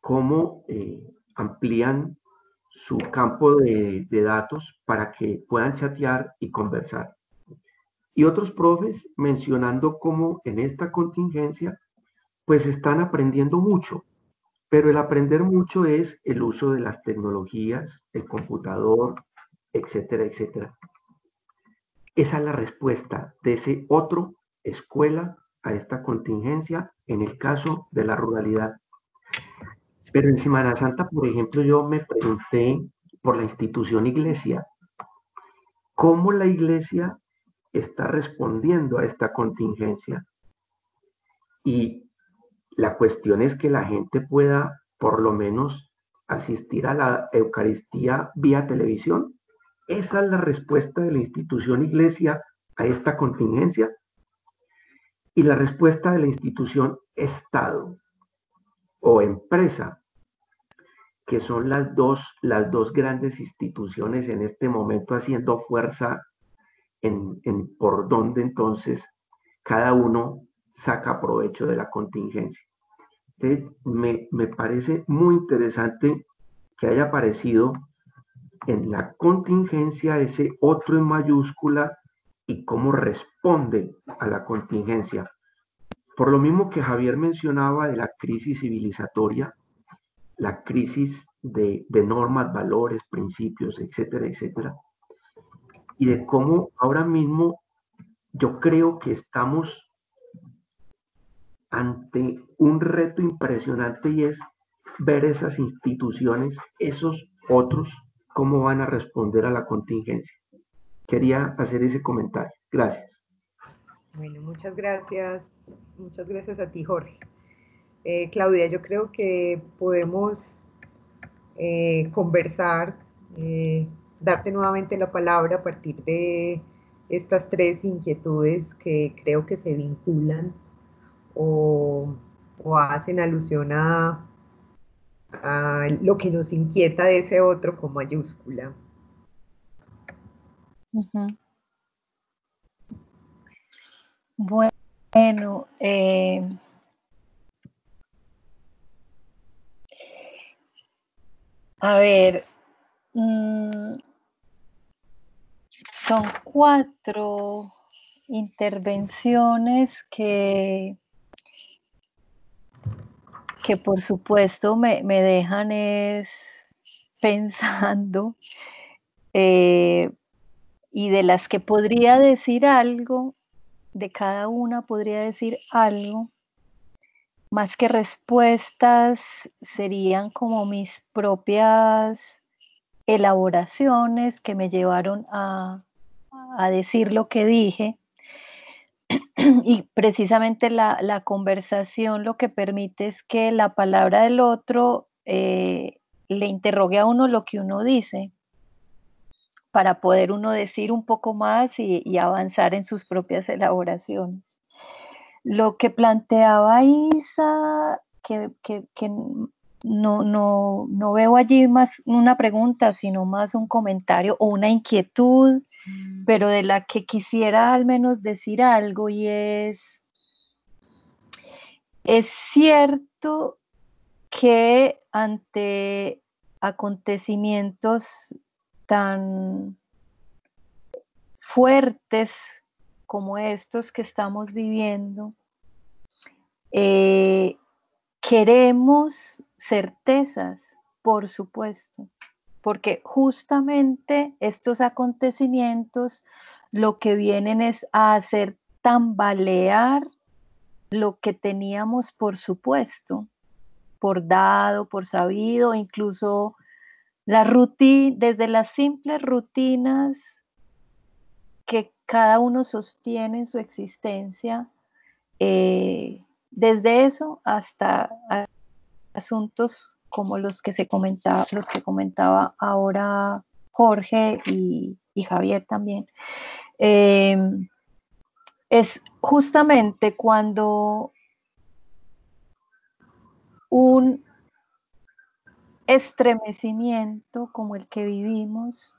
cómo amplían su campo de datos para que puedan chatear y conversar. Y otros profes mencionando cómo en esta contingencia pues están aprendiendo mucho, pero el aprender mucho es el uso de las tecnologías, el computador, etcétera, etcétera. Esa es la respuesta de ese otro escuela a esta contingencia en el caso de la ruralidad. Pero en Semana Santa, por ejemplo, yo me pregunté por la institución iglesia, ¿cómo la iglesia está respondiendo a esta contingencia? Y la cuestión es que la gente pueda, por lo menos, asistir a la Eucaristía vía televisión. Esa es la respuesta de la institución iglesia a esta contingencia. Y la respuesta de la institución Estado o empresa, que son las dos grandes instituciones en este momento haciendo fuerza en por donde entonces cada uno saca provecho de la contingencia. Entonces, me parece muy interesante que haya aparecido en la contingencia ese otro en mayúscula y cómo responde a la contingencia. Por lo mismo que Javier mencionaba de la crisis civilizatoria, la crisis de normas, valores, principios, etcétera, etcétera, y de cómo ahora mismo yo creo que estamos ante un reto impresionante y es ver esas instituciones, esos otros, cómo van a responder a la contingencia. Quería hacer ese comentario. Gracias. Bueno, muchas gracias a ti, Jorge. Claudia, yo creo que podemos conversar, darte nuevamente la palabra a partir de estas tres inquietudes que creo que se vinculan o hacen alusión a lo que nos inquieta de ese otro con mayúscula. Bueno, a ver, son 4 intervenciones que por supuesto me dejan es pensando, y de las que podría decir algo, de cada una podría decir algo, más que respuestas serían como mis propias elaboraciones que me llevaron a decir lo que dije. Y precisamente la conversación lo que permite es que la palabra del otro le interrogue a uno lo que uno dice, para poder uno decir un poco más y avanzar en sus propias elaboraciones. Lo que planteaba Isa, que no veo allí más una pregunta, sino más un comentario o una inquietud, pero de la que quisiera al menos decir algo, y es cierto que ante acontecimientos tan fuertes como estos que estamos viviendo, queremos certezas, por supuesto, porque justamente estos acontecimientos lo que vienen es a hacer tambalear lo que teníamos por supuesto, por dado, por sabido, incluso desde las simples rutinas que cada uno sostiene en su existencia, desde eso hasta asuntos como los que comentaba ahora Jorge y Javier también. Es justamente cuando un estremecimiento como el que vivimos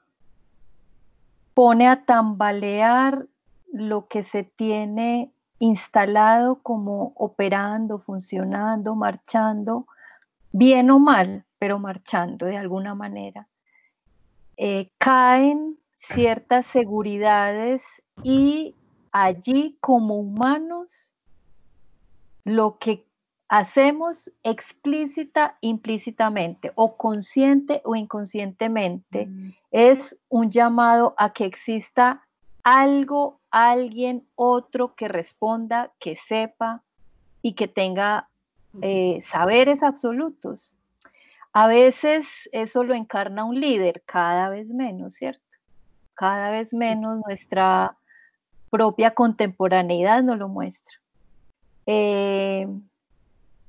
pone a tambalear lo que se tiene instalado como operando, funcionando, marchando, bien o mal, pero marchando de alguna manera. Caen ciertas seguridades y allí como humanos lo que hacemos explícita, implícitamente o consciente o inconscientemente es un llamado a que exista algo, alguien, otro que responda, que sepa y que tenga saberes absolutos. A veces eso lo encarna un líder, cada vez menos, ¿cierto? Cada vez menos nuestra propia contemporaneidad nos lo muestra.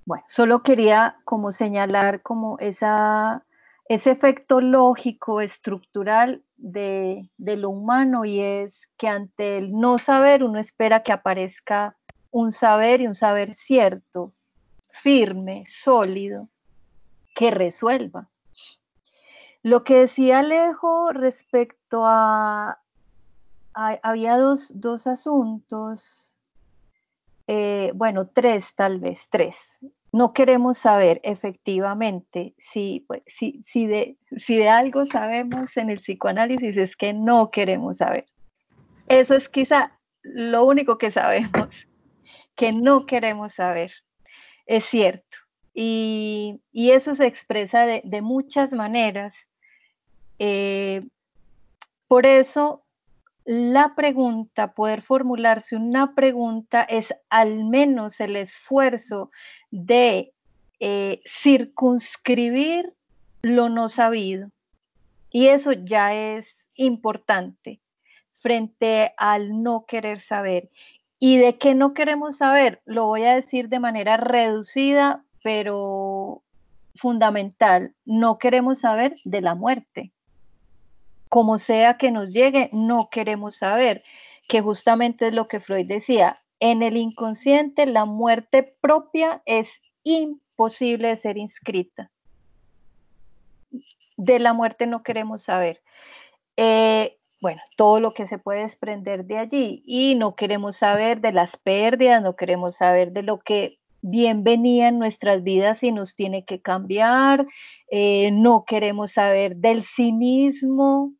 Bueno, solo quería como señalar como ese efecto lógico, estructural de lo humano, y es que ante el no saber uno espera que aparezca un saber y un saber cierto, firme, sólido, que resuelva. Lo que decía Alejo respecto había dos asuntos, bueno, tres tal vez, tres. No queremos saber efectivamente si de algo sabemos en el psicoanálisis, es que no queremos saber. Eso es quizá lo único que sabemos, que no queremos saber. Es cierto. Y eso se expresa de muchas maneras. Por eso la pregunta, poder formularse una pregunta, es al menos el esfuerzo de circunscribir lo no sabido. Y eso ya es importante frente al no querer saber. ¿Y de qué no queremos saber? Lo voy a decir de manera reducida, pero fundamental. No queremos saber de la muerte. Como sea que nos llegue, no queremos saber, que justamente es lo que Freud decía. En el inconsciente, la muerte propia es imposible de ser inscrita. De la muerte no queremos saber. Bueno, todo lo que se puede desprender de allí, y no queremos saber de las pérdidas, no queremos saber de lo que bien venía en nuestras vidas y nos tiene que cambiar, no queremos saber del cinismo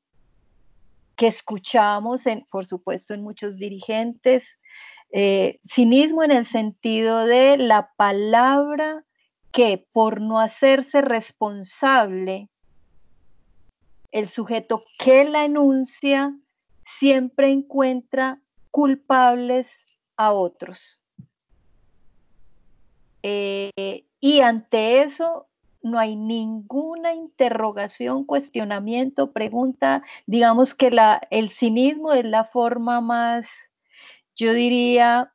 que escuchamos, por supuesto, en muchos dirigentes, cinismo en el sentido de la palabra que por no hacerse responsable, el sujeto que la enuncia siempre encuentra culpables a otros. Y ante eso no hay ninguna interrogación, cuestionamiento, pregunta. Digamos que el cinismo es la forma más, yo diría,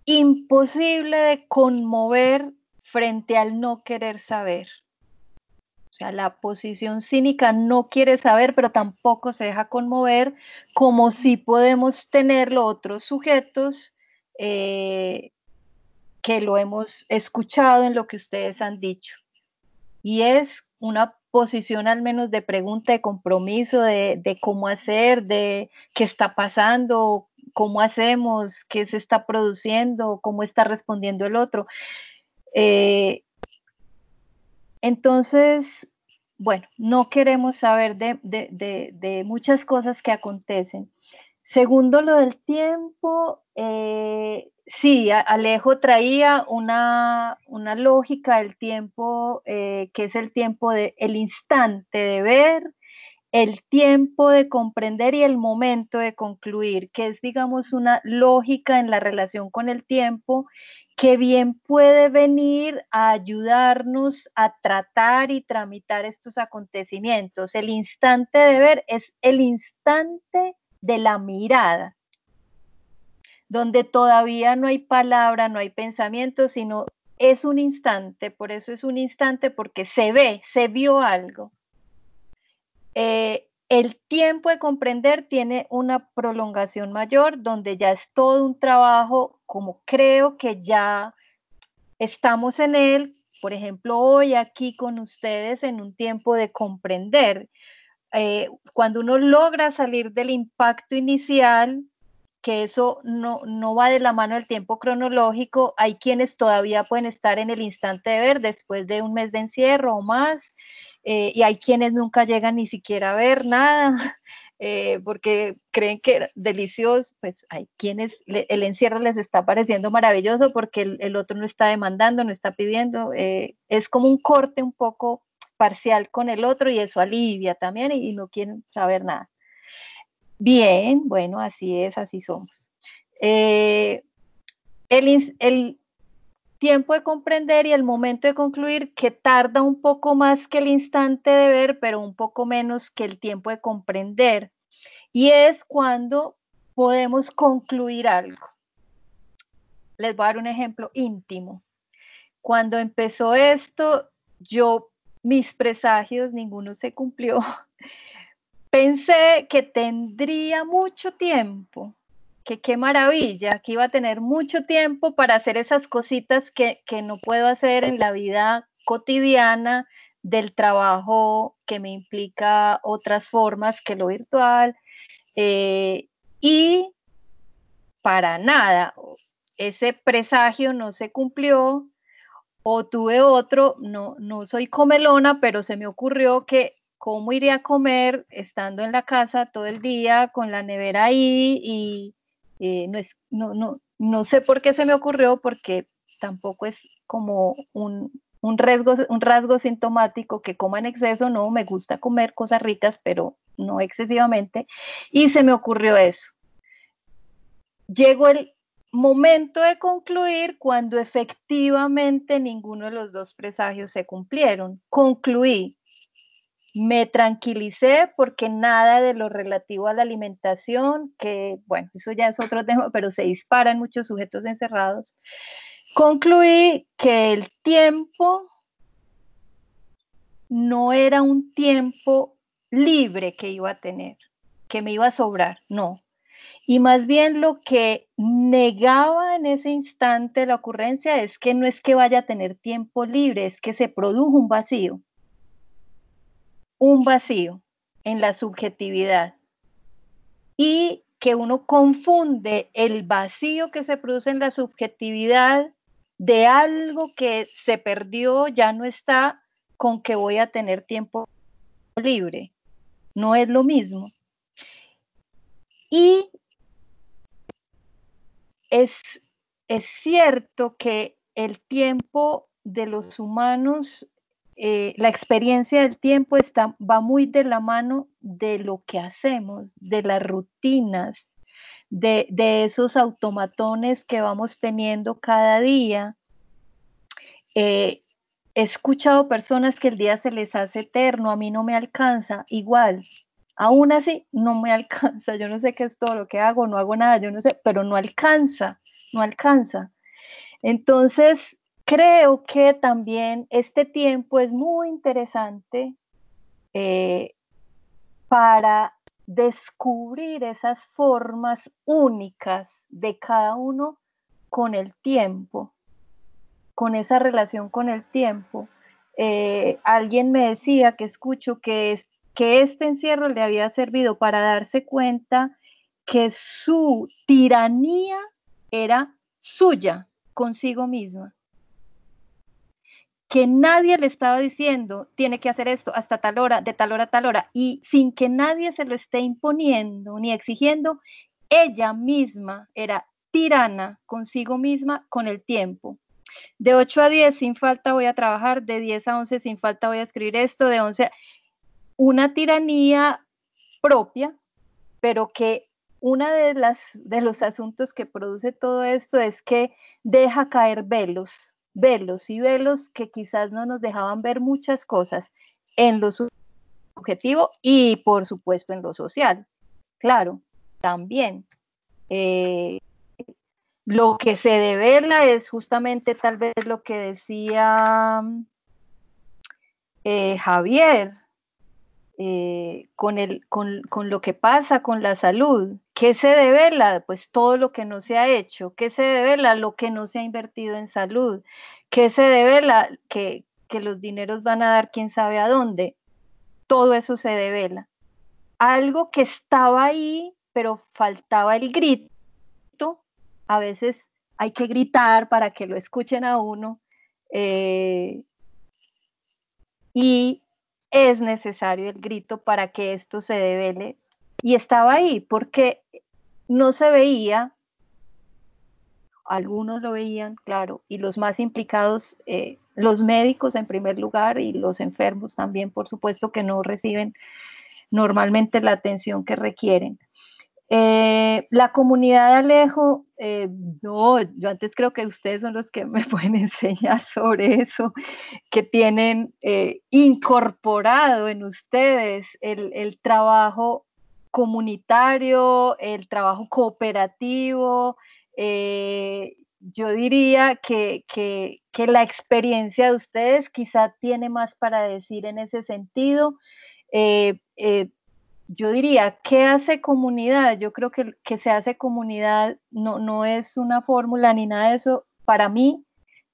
imposible de conmover frente al no querer saber. O sea, la posición cínica no quiere saber, pero tampoco se deja conmover, como si podemos tenerlo otros sujetos que lo hemos escuchado en lo que ustedes han dicho. Y es una posición al menos de pregunta, de compromiso, de cómo hacer, de qué está pasando, cómo hacemos, qué se está produciendo, cómo está respondiendo el otro. Entonces, bueno, no queremos saber de muchas cosas que acontecen. Segundo, lo del tiempo, sí, Alejo traía una lógica del tiempo, que es el tiempo el instante de ver, el tiempo de comprender y el momento de concluir, que es, digamos, una lógica en la relación con el tiempo que bien puede venir a ayudarnos a tratar y tramitar estos acontecimientos. El instante de ver es el instante de la mirada, donde todavía no hay palabra, no hay pensamiento, sino es un instante. Por eso es un instante, porque se vio algo. El tiempo de comprender tiene una prolongación mayor, donde ya es todo un trabajo, como creo que ya estamos en él, por ejemplo, hoy aquí con ustedes en un tiempo de comprender. Cuando uno logra salir del impacto inicial, que eso no va de la mano del tiempo cronológico, hay quienes todavía pueden estar en el instante de ver después de un mes de encierro o más, y hay quienes nunca llegan ni siquiera a ver nada, porque creen que era delicioso. Pues hay quienes el encierro les está pareciendo maravilloso porque el otro no está demandando, no está pidiendo, es como un corte un poco parcial con el otro, y eso alivia también, y no quieren saber nada. Bien, bueno, así es, así somos. El tiempo de comprender y el momento de concluir, que tarda un poco más que el instante de ver, pero un poco menos que el tiempo de comprender. Y es cuando podemos concluir algo. Les voy a dar un ejemplo íntimo. Cuando empezó esto, mis presagios, ninguno se cumplió. Pensé que tendría mucho tiempo, qué maravilla, que iba a tener mucho tiempo para hacer esas cositas que no puedo hacer en la vida cotidiana del trabajo que me implica otras formas que lo virtual. Y para nada, ese presagio no se cumplió, o tuve otro, no soy comelona, pero se me ocurrió que cómo iría a comer estando en la casa todo el día con la nevera ahí, y no sé por qué se me ocurrió, porque tampoco es como un rasgo sintomático que coma en exceso. No, me gusta comer cosas ricas, pero no excesivamente, y se me ocurrió eso. Llegó el momento de concluir cuando efectivamente ninguno de los dos presagios se cumplieron. Concluí, me tranquilicé porque nada de lo relativo a la alimentación, que bueno, eso ya es otro tema, pero se dispara en muchos sujetos encerrados. Concluí que el tiempo no era un tiempo libre que iba a tener, que me iba a sobrar, no. Y más bien lo que negaba en ese instante la ocurrencia es que no es que vaya a tener tiempo libre, es que se produjo un vacío en la subjetividad, y que uno confunde el vacío que se produce en la subjetividad de algo que se perdió, ya no está, con que voy a tener tiempo libre. No es lo mismo. Y es cierto que el tiempo de los humanos, la experiencia del tiempo va muy de la mano de lo que hacemos, de las rutinas, de esos automatones que vamos teniendo cada día. He escuchado personas que el día se les hace eterno, a mí no me alcanza, igual. Aún así, no me alcanza. Yo no sé qué es todo lo que hago, no hago nada, yo no sé, pero no alcanza. Entonces, creo que también este tiempo es muy interesante para descubrir esas formas únicas de cada uno con el tiempo, con esa relación con el tiempo. Alguien me decía, que escucho, que este encierro le había servido para darse cuenta que su tiranía era suya consigo misma, que nadie le estaba diciendo tiene que hacer esto hasta tal hora, de tal hora a tal hora, y sin que nadie se lo esté imponiendo ni exigiendo, ella misma era tirana consigo misma con el tiempo. De 8 a 10 sin falta voy a trabajar, de 10 a 11 sin falta voy a escribir esto, de 11 a... Una tiranía propia, pero que uno de los asuntos que produce todo esto es que deja caer velos que quizás no nos dejaban ver muchas cosas en lo subjetivo y por supuesto en lo social. Claro, también. Lo que se devela es justamente tal vez lo que decía Javier, con lo que pasa con la salud. ¿Qué se devela? Pues todo lo que no se ha hecho. ¿Qué se devela? Lo que no se ha invertido en salud. ¿Qué se devela? Que los dineros van a dar quién sabe a dónde. Todo eso se devela. Algo que estaba ahí, pero faltaba el grito. A veces hay que gritar para que lo escuchen a uno, y es necesario el grito para que esto se devele, y estaba ahí porque no se veía. Algunos lo veían, claro, y los más implicados, los médicos en primer lugar, y los enfermos también, por supuesto, que no reciben normalmente la atención que requieren. La comunidad de Alejo, no, yo antes creo que ustedes son los que me pueden enseñar sobre eso, que tienen incorporado en ustedes el trabajo comunitario, el trabajo cooperativo. Yo diría que la experiencia de ustedes quizá tiene más para decir en ese sentido. yo diría, ¿qué hace comunidad? Yo creo que se hace comunidad, no es una fórmula ni nada de eso. Para mí,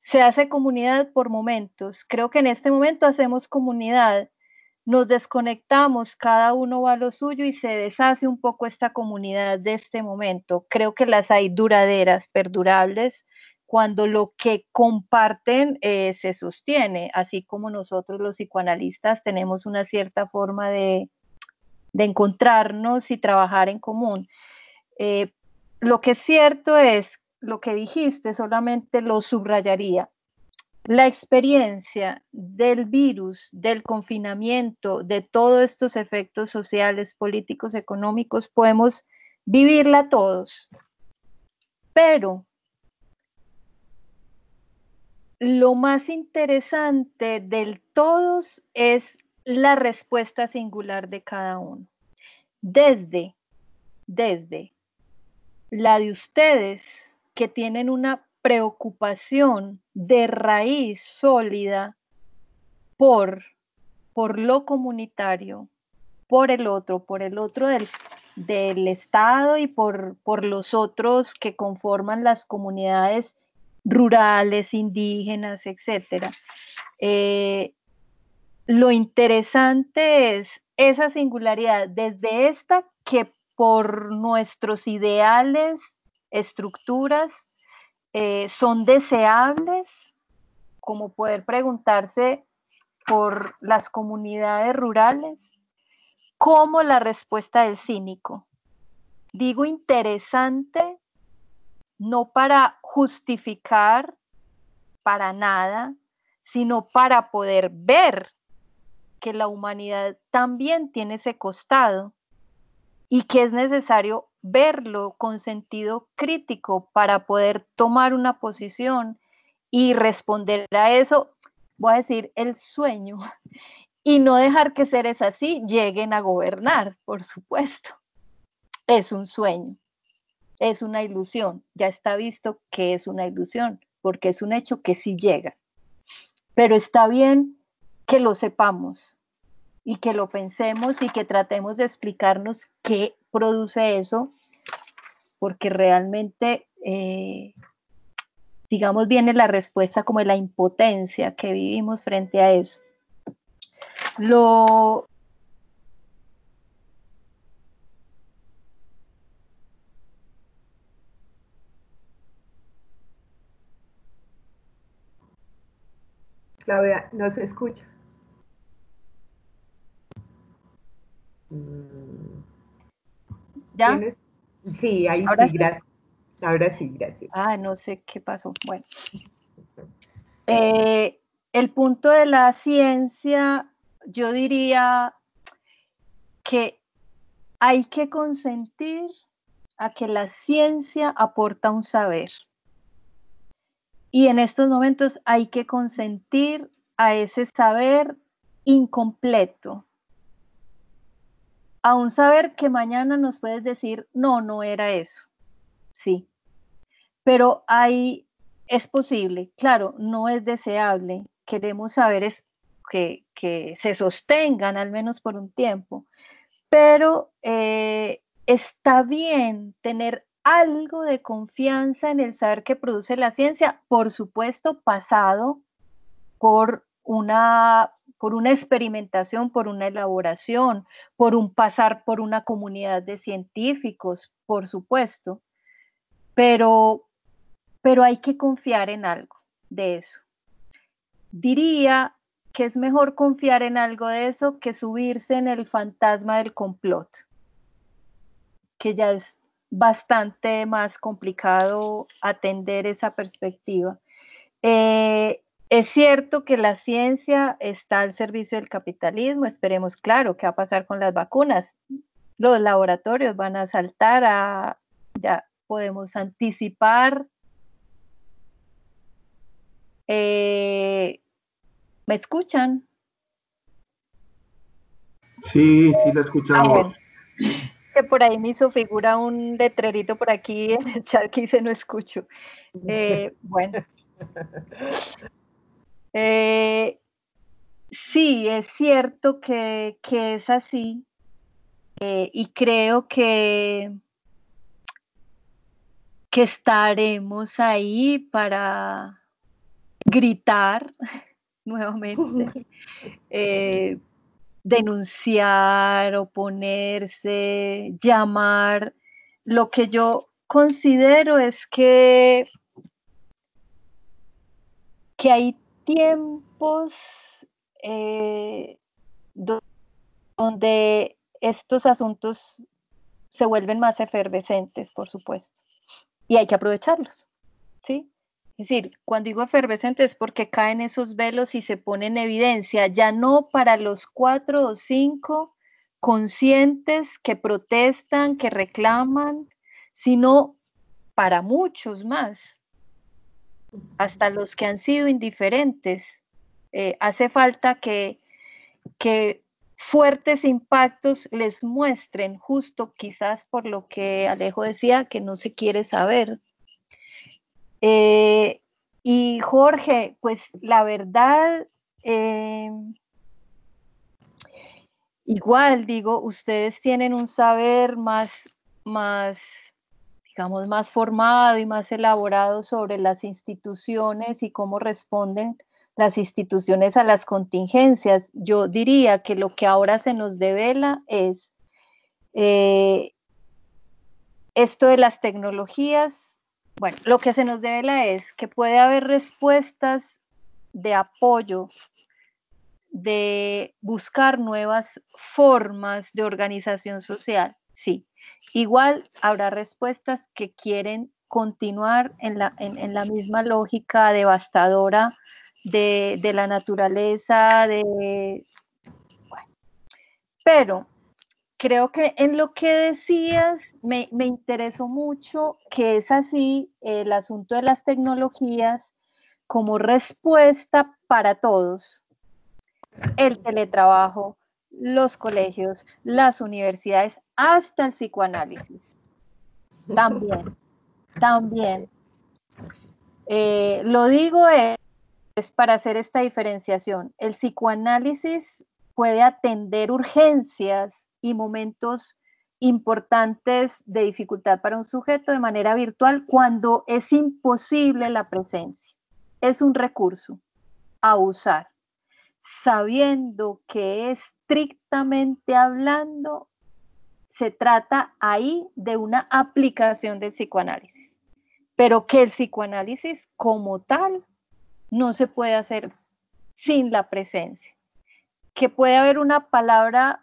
se hace comunidad por momentos. Creo que en este momento hacemos comunidad. Nos desconectamos, cada uno va a lo suyo y se deshace un poco esta comunidad de este momento. Creo que las hay duraderas, perdurables, cuando lo que comparten se sostiene, así como nosotros los psicoanalistas tenemos una cierta forma de encontrarnos y trabajar en común. Lo que es cierto es, lo que dijiste, solamente lo subrayaría. La experiencia del virus, del confinamiento, de todos estos efectos sociales, políticos, económicos, podemos vivirla todos. Pero lo más interesante del todos es la respuesta singular de cada uno. Desde la de ustedes, que tienen una preocupación de raíz sólida por lo comunitario, por el otro del Estado y por los otros que conforman las comunidades rurales, indígenas, etc. Lo interesante es esa singularidad, desde esta que por nuestros ideales, estructuras, son deseables, como poder preguntarse por las comunidades rurales, como la respuesta del cínico. Digo interesante, no para justificar para nada, sino para poder ver que la humanidad también tiene ese costado y que es necesario verlo con sentido crítico para poder tomar una posición y responder a eso, voy a decir, el sueño, y no dejar que seres así lleguen a gobernar, por supuesto. Es un sueño, es una ilusión, ya está visto que es una ilusión, porque es un hecho que sí llega. Pero está bien que lo sepamos y que lo pensemos y que tratemos de explicarnos qué produce eso, porque realmente, digamos, viene la respuesta como de la impotencia que vivimos frente a eso. Claudia, ¿no se escucha? ¿Ya? ¿Tienes? Sí, ahí ¿Ahora sí, sí? gracias. Ahora sí, gracias. Ah, no sé qué pasó. Bueno. El punto de la ciencia, yo diría que hay que consentir a que la ciencia aporta un saber. Y en estos momentos hay que consentir a ese saber incompleto, a un saber que mañana nos puedes decir, no era eso. Sí, pero es posible, claro, no es deseable. Queremos saberes que se sostengan al menos por un tiempo, pero está bien tener algo de confianza en el saber que produce la ciencia, por supuesto, pasado por una experimentación, por una elaboración, por un pasar por una comunidad de científicos, por supuesto, pero hay que confiar en algo de eso. Diría que es mejor confiar en algo de eso que subirse en el fantasma del complot, que ya es bastante más complicado atender esa perspectiva. Es cierto que la ciencia está al servicio del capitalismo. Esperemos, claro, qué va a pasar con las vacunas. Los laboratorios van a saltar ya podemos anticipar. ¿Me escuchan? Sí, la escuchamos. Bueno. Que por ahí me hizo figura un letrerito por aquí en el chat que dice no escucho. Bueno. Sí, es cierto que es así. y creo que estaremos ahí para gritar nuevamente, denunciar, oponerse, llamar. Lo que yo considero es que hay tiempos donde estos asuntos se vuelven más efervescentes, por supuesto, y hay que aprovecharlos, ¿sí? Es decir, cuando digo efervescente es porque caen esos velos y se pone en evidencia, ya no para los 4 o 5 conscientes que protestan, que reclaman, sino para muchos más, hasta los que han sido indiferentes. Hace falta que fuertes impactos les muestren, justo quizás por lo que Alejo decía, que no se quiere saber. Y Jorge, pues la verdad, igual digo, ustedes tienen un saber más, digamos, más formado y más elaborado sobre las instituciones y cómo responden las instituciones a las contingencias. Yo diría que lo que ahora se nos devela es esto de las tecnologías. Bueno, lo que se nos devela es que puede haber respuestas de apoyo, de buscar nuevas formas de organización social, sí. Igual habrá respuestas que quieren continuar en la misma lógica devastadora de la naturaleza, bueno. Pero creo que en lo que decías me interesó mucho que es así el asunto de las tecnologías como respuesta para todos. El teletrabajo, los colegios, las universidades, hasta el psicoanálisis. También. Lo digo es para hacer esta diferenciación. El psicoanálisis puede atender urgencias y momentos importantes de dificultad para un sujeto de manera virtual cuando es imposible la presencia. Es un recurso a usar, sabiendo que estrictamente hablando se trata ahí de una aplicación del psicoanálisis, pero que el psicoanálisis como tal no se puede hacer sin la presencia, que puede haber una palabra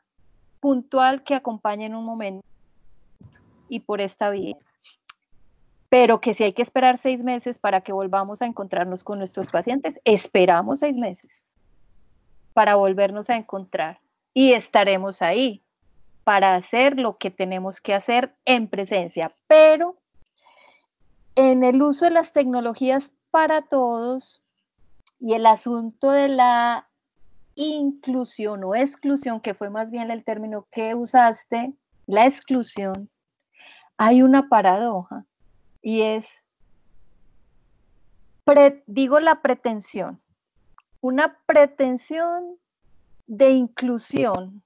puntual que acompañe en un momento y por esta vía, pero que si hay que esperar 6 meses para que volvamos a encontrarnos con nuestros pacientes, esperamos 6 meses para volvernos a encontrar y estaremos ahí para hacer lo que tenemos que hacer en presencia, pero en el uso de las tecnologías para todos y el asunto de la inclusión o exclusión, que fue más bien el término que usaste, la exclusión, hay una paradoja y es, digo la pretensión, una pretensión de inclusión,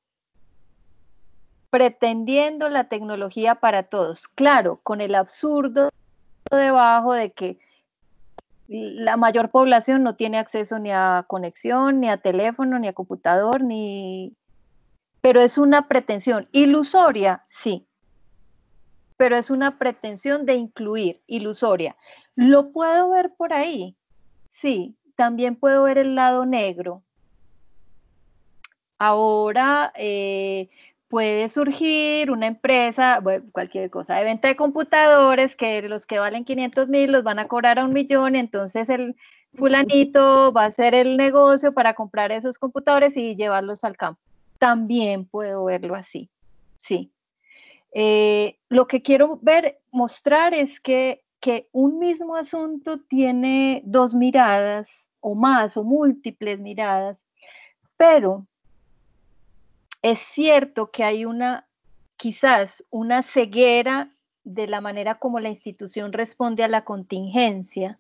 pretendiendo la tecnología para todos, claro, con el absurdo debajo de que la mayor población no tiene acceso ni a conexión, ni a teléfono, ni a computador, pero es una pretensión ilusoria, sí, pero es una pretensión de incluir, ilusoria. ¿Lo puedo ver por ahí? Sí, también puedo ver el lado negro. Ahora puede surgir una empresa, bueno, cualquier cosa, de venta de computadores, que los que valen 500,000 los van a cobrar a 1,000,000, entonces el fulanito va a hacer el negocio para comprar esos computadores y llevarlos al campo. También puedo verlo así, sí. Lo que quiero mostrar es que un mismo asunto tiene 2 miradas o más o múltiples miradas, pero es cierto que hay quizás una ceguera de la manera como la institución responde a la contingencia,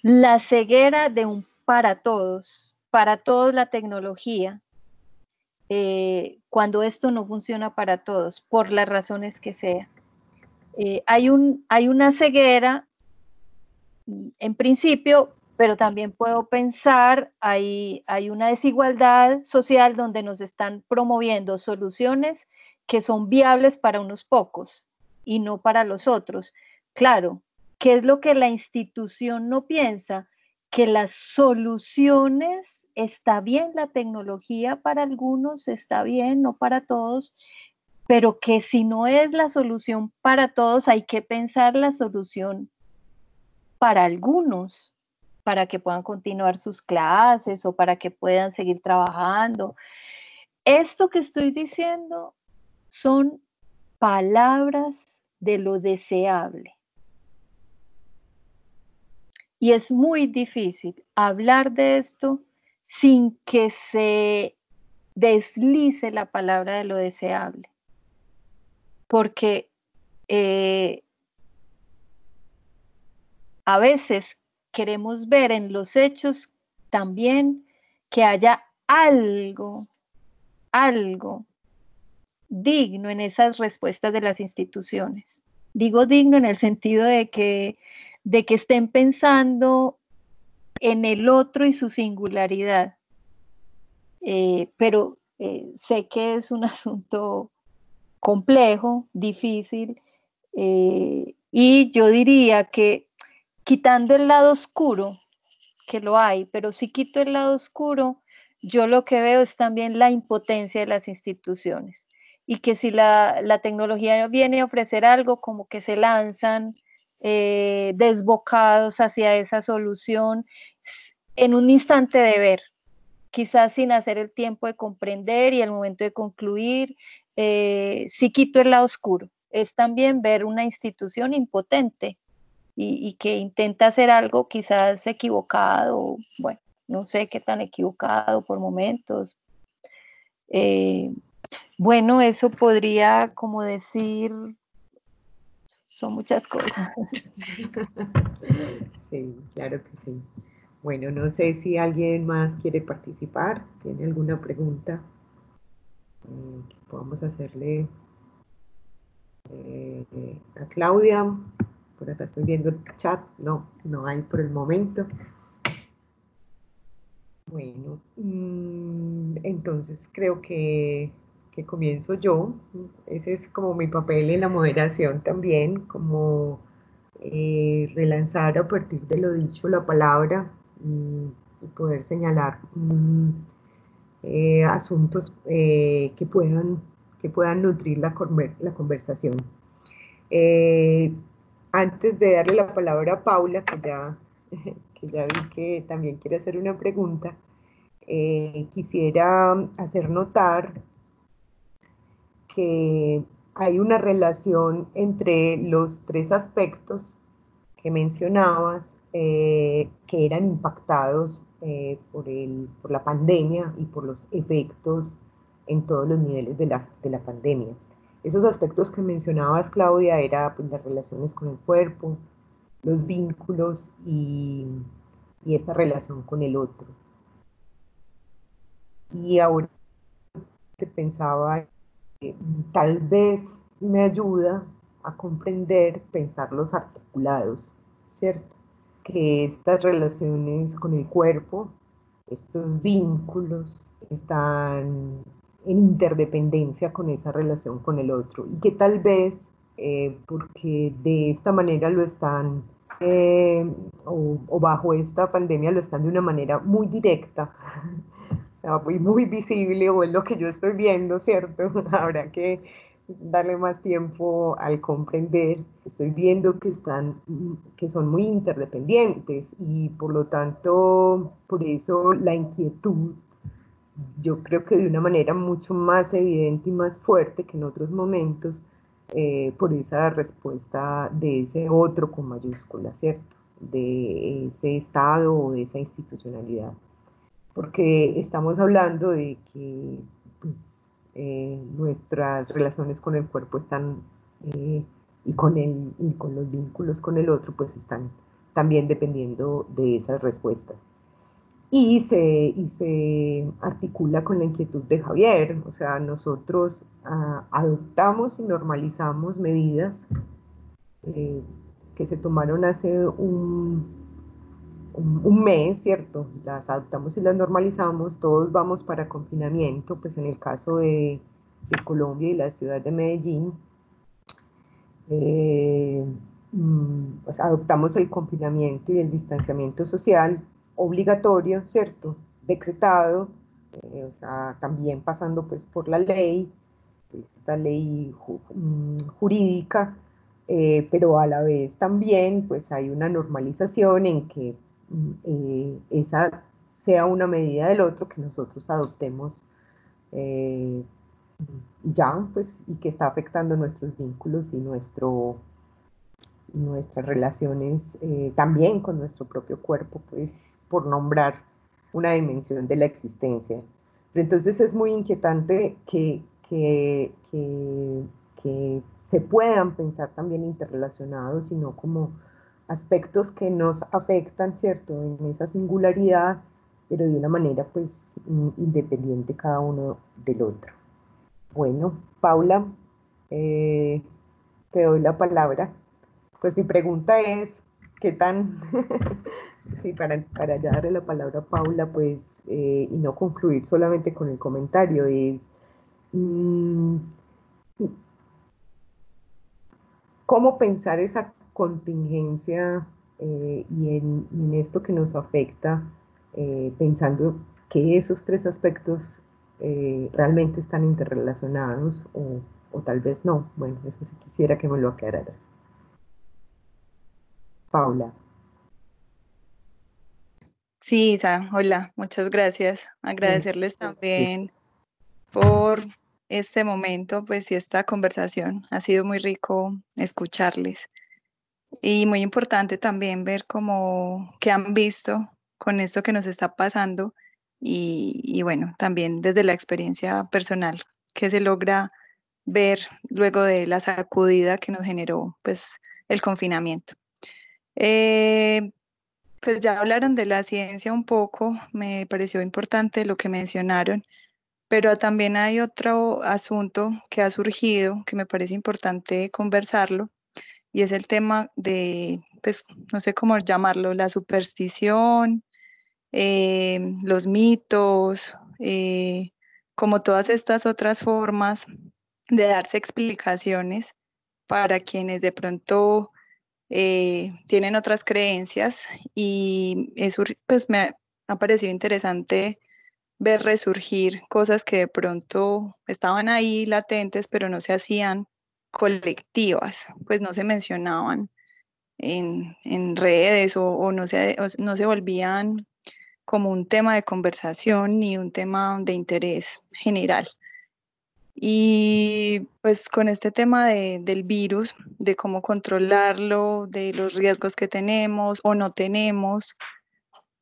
la ceguera de un para todos la tecnología, cuando esto no funciona para todos, por las razones que sea. Hay una ceguera, en principio, pero también puedo pensar, hay una desigualdad social donde nos están promoviendo soluciones que son viables para unos pocos y no para los otros. Claro, ¿qué es lo que la institución no piensa? Que las soluciones, está bien la tecnología para algunos, está bien, no para todos, pero que si no es la solución para todos, hay que pensar la solución para algunos, para que puedan continuar sus clases o para que puedan seguir trabajando. Esto que estoy diciendo son palabras de lo deseable. Y es muy difícil hablar de esto sin que se deslice la palabra de lo deseable. Porque a veces queremos ver en los hechos también que haya algo digno en esas respuestas de las instituciones. Digo digno en el sentido de que estén pensando en el otro y su singularidad. Pero sé que es un asunto complejo, difícil, y yo diría que quitando el lado oscuro, que lo hay, pero si quito el lado oscuro, yo lo que veo es también la impotencia de las instituciones y que si la tecnología viene a ofrecer algo, como que se lanzan desbocados hacia esa solución en un instante de ver, quizás sin hacer el tiempo de comprender y el momento de concluir. Si quito el lado oscuro, es también ver una institución impotente y que intenta hacer algo quizás equivocado, bueno, no sé qué tan equivocado por momentos. Bueno, eso podría como decir, son muchas cosas. Sí, claro que sí. Bueno, no sé si alguien más quiere participar, tiene alguna pregunta que podamos hacerle a Claudia. Por acá estoy viendo el chat, no hay por el momento. Bueno, entonces creo que comienzo yo. Ese es como mi papel en la moderación también, como relanzar a partir de lo dicho la palabra y poder señalar asuntos que puedan nutrir la conversación. Antes de darle la palabra a Paula, que ya vi que también quiere hacer una pregunta, quisiera hacer notar que hay una relación entre los tres aspectos que mencionabas que eran impactados por la pandemia y por los efectos en todos los niveles de la pandemia. Esos aspectos que mencionabas, Claudia, eran pues, las relaciones con el cuerpo, los vínculos y esta relación con el otro. Y ahora que pensaba, tal vez me ayuda a comprender, pensarlos articulados, ¿cierto? Que estas relaciones con el cuerpo, estos vínculos, están en interdependencia con esa relación con el otro y que tal vez, porque de esta manera lo están, o bajo esta pandemia lo están de una manera muy directa, o sea, muy visible, o es lo que yo estoy viendo, ¿cierto? Habrá que darle más tiempo al comprender. Estoy viendo que son muy interdependientes y por lo tanto, por eso la inquietud, yo creo que de una manera mucho más evidente y más fuerte que en otros momentos, por esa respuesta de ese otro con mayúscula, ¿cierto? De ese Estado o de esa institucionalidad. Porque estamos hablando de que pues, nuestras relaciones con el cuerpo están, y con los vínculos con el otro, pues están también dependiendo de esas respuestas. y se articula con la inquietud de Javier. O sea, nosotros adoptamos y normalizamos medidas eh, que se tomaron hace un mes, ¿cierto? Las adoptamos y las normalizamos, todos vamos para confinamiento, pues en el caso de Colombia y la ciudad de Medellín, eh, pues adoptamos el confinamiento y el distanciamiento social obligatorio, ¿cierto? Decretado, o sea, también pasando pues por la ley, esta ley jurídica, pero a la vez también pues hay una normalización en que esa sea una medida del otro que nosotros adoptemos eh, ya, pues, y que está afectando nuestros vínculos y nuestras relaciones también con nuestro propio cuerpo, pues, por nombrar una dimensión de la existencia. Pero entonces es muy inquietante que se puedan pensar también interrelacionados, sino como aspectos que nos afectan, ¿cierto?, en esa singularidad, pero de una manera, pues, independiente cada uno del otro. Bueno, Paula, eh, te doy la palabra. Pues mi pregunta es, ¿qué tan, sí, para ya darle la palabra a Paula, pues, y no concluir solamente con el comentario, es, mm, ¿cómo pensar esa contingencia y en esto que nos afecta, pensando que esos tres aspectos realmente están interrelacionados o tal vez no? Bueno, eso sí quisiera que me lo aclararas. Paula. Sí, Isa, hola, muchas gracias. Sí, Agradecerles sí. también por este momento, pues y esta conversación. Ha sido muy rico escucharles. Y muy importante también ver cómo qué han visto con esto que nos está pasando y bueno, también desde la experiencia personal que se logra ver luego de la sacudida que nos generó pues el confinamiento. Eh, pues ya hablaron de la ciencia un poco, me pareció importante lo que mencionaron, pero también hay otro asunto que ha surgido que me parece importante conversarlo y es el tema de, pues no sé cómo llamarlo, la superstición, los mitos, como todas estas otras formas de darse explicaciones para quienes de pronto tienen otras creencias y eso pues ha parecido interesante ver resurgir cosas que de pronto estaban ahí latentes, pero no se hacían colectivas, pues no se mencionaban en redes o no se volvían como un tema de conversación ni un tema de interés general. Y pues con este tema del virus, de cómo controlarlo, de los riesgos que tenemos o no tenemos,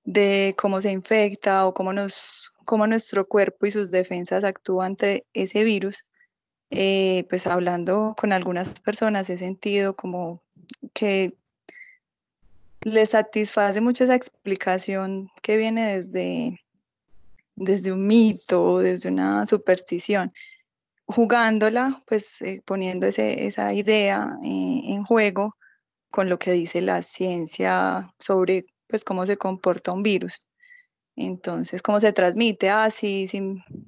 de cómo se infecta o cómo nuestro cuerpo y sus defensas actúan ante ese virus, pues hablando con algunas personas he sentido como que les satisface mucho esa explicación que viene desde un mito, desde una superstición jugándola, pues poniendo esa idea en juego con lo que dice la ciencia sobre pues cómo se comporta un virus. Entonces, cómo se transmite. Si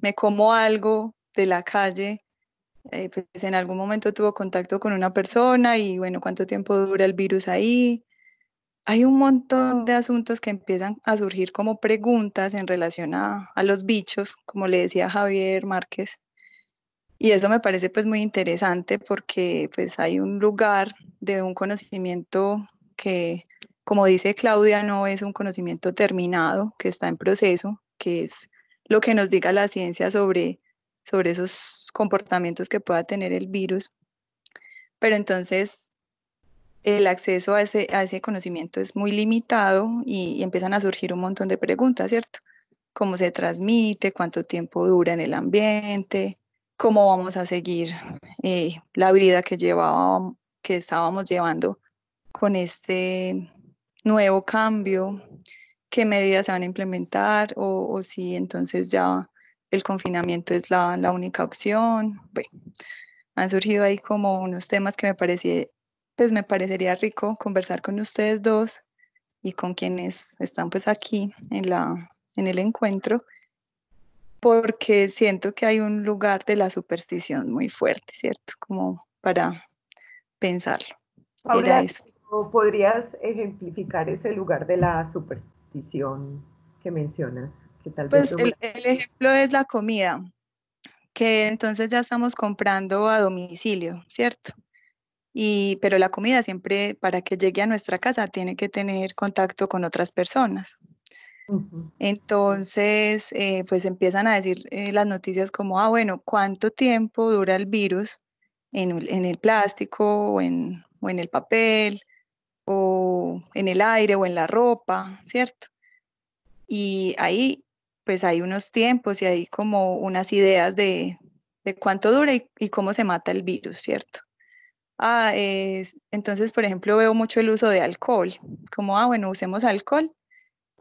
me como algo de la calle, pues en algún momento tuvo contacto con una persona y bueno, cuánto tiempo dura el virus ahí. Hay un montón de asuntos que empiezan a surgir como preguntas en relación a los bichos, como le decía Javier Márquez. Y eso me parece pues muy interesante porque pues hay un lugar de un conocimiento que, como dice Claudia, no es un conocimiento terminado, que está en proceso, que es lo que nos diga la ciencia sobre esos comportamientos que pueda tener el virus. Pero entonces el acceso a ese conocimiento es muy limitado y empiezan a surgir un montón de preguntas, ¿cierto? ¿Cómo se transmite? ¿Cuánto tiempo dura en el ambiente? ¿Cómo vamos a seguir la vida que estábamos llevando con este nuevo cambio? qué medidas se van a implementar o si entonces ya el confinamiento es la única opción. Bueno, han surgido ahí como unos temas que me parecería rico conversar con ustedes dos y con quienes están pues aquí en el encuentro, porque siento que hay un lugar de la superstición muy fuerte, ¿cierto? Como para pensarlo. Era Paula, eso. ¿o ¿podrías ejemplificar ese lugar de la superstición que mencionas? Que tal vez Pues no me... el ejemplo es la comida, que entonces ya estamos comprando a domicilio, ¿cierto? Pero la comida siempre, para que llegue a nuestra casa, tiene que tener contacto con otras personas. Ujú. Entonces, pues empiezan a decir las noticias como, bueno, ¿cuánto tiempo dura el virus en el plástico o en el papel o en el aire o en la ropa, ¿cierto? Y ahí, pues hay unos tiempos y hay como unas ideas de cuánto dura y cómo se mata el virus, ¿cierto? Entonces, por ejemplo, veo mucho el uso de alcohol, como, bueno, usemos alcohol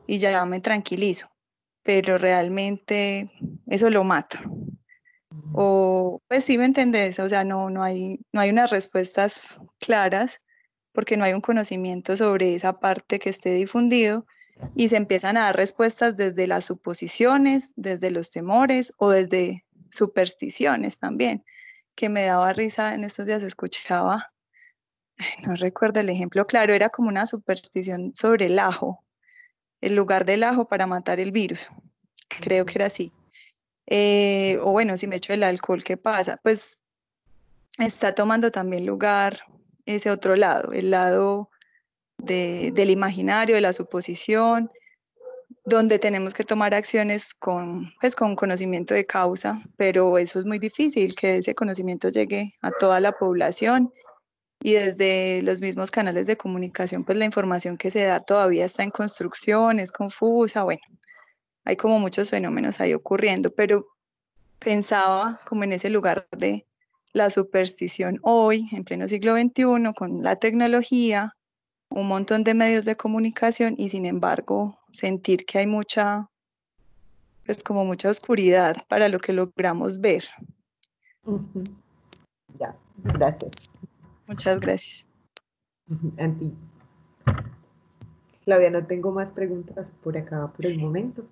y ya me tranquilizo, pero realmente eso lo mata. O, pues sí me entendés, o sea, no hay unas respuestas claras porque no hay un conocimiento sobre esa parte que esté difundido y se empiezan a dar respuestas desde las suposiciones, desde los temores o desde supersticiones también, que me daba risa en estos días, escuchaba, no recuerdo el ejemplo, claro, era como una superstición sobre el ajo, el lugar del ajo para matar el virus, creo que era así. O bueno, si me echo el alcohol, ¿qué pasa? Pues está tomando también lugar ese otro lado, el lado del imaginario, de la suposición, donde tenemos que tomar acciones pues, con conocimiento de causa, pero eso es muy difícil, que ese conocimiento llegue a toda la población y desde los mismos canales de comunicación, pues la información que se da todavía está en construcción, es confusa, bueno, hay como muchos fenómenos ahí ocurriendo, pero pensaba como en ese lugar de la superstición hoy, en pleno siglo XXI, con la tecnología, un montón de medios de comunicación y sin embargo sentir que hay pues como mucha oscuridad para lo que logramos ver. Ujú. Ya, gracias. Muchas gracias. A ti. Claudia, no tengo más preguntas por acá por el momento.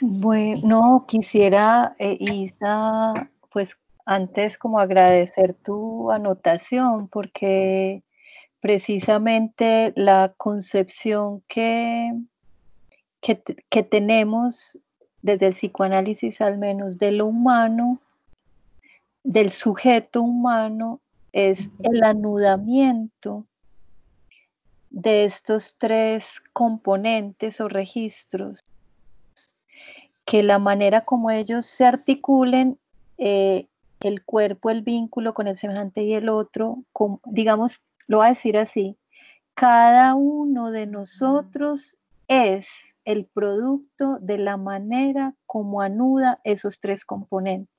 Bueno, no, quisiera, Isa, pues antes como agradecer tu anotación, porque precisamente la concepción que tenemos desde el psicoanálisis al menos de lo humano, del sujeto humano, es el anudamiento de estos tres componentes o registros, que la manera como ellos se articulen, el cuerpo, el vínculo con el semejante y el otro, digamos, lo voy a decir así, cada uno de nosotros es el producto de la manera como anuda esos tres componentes.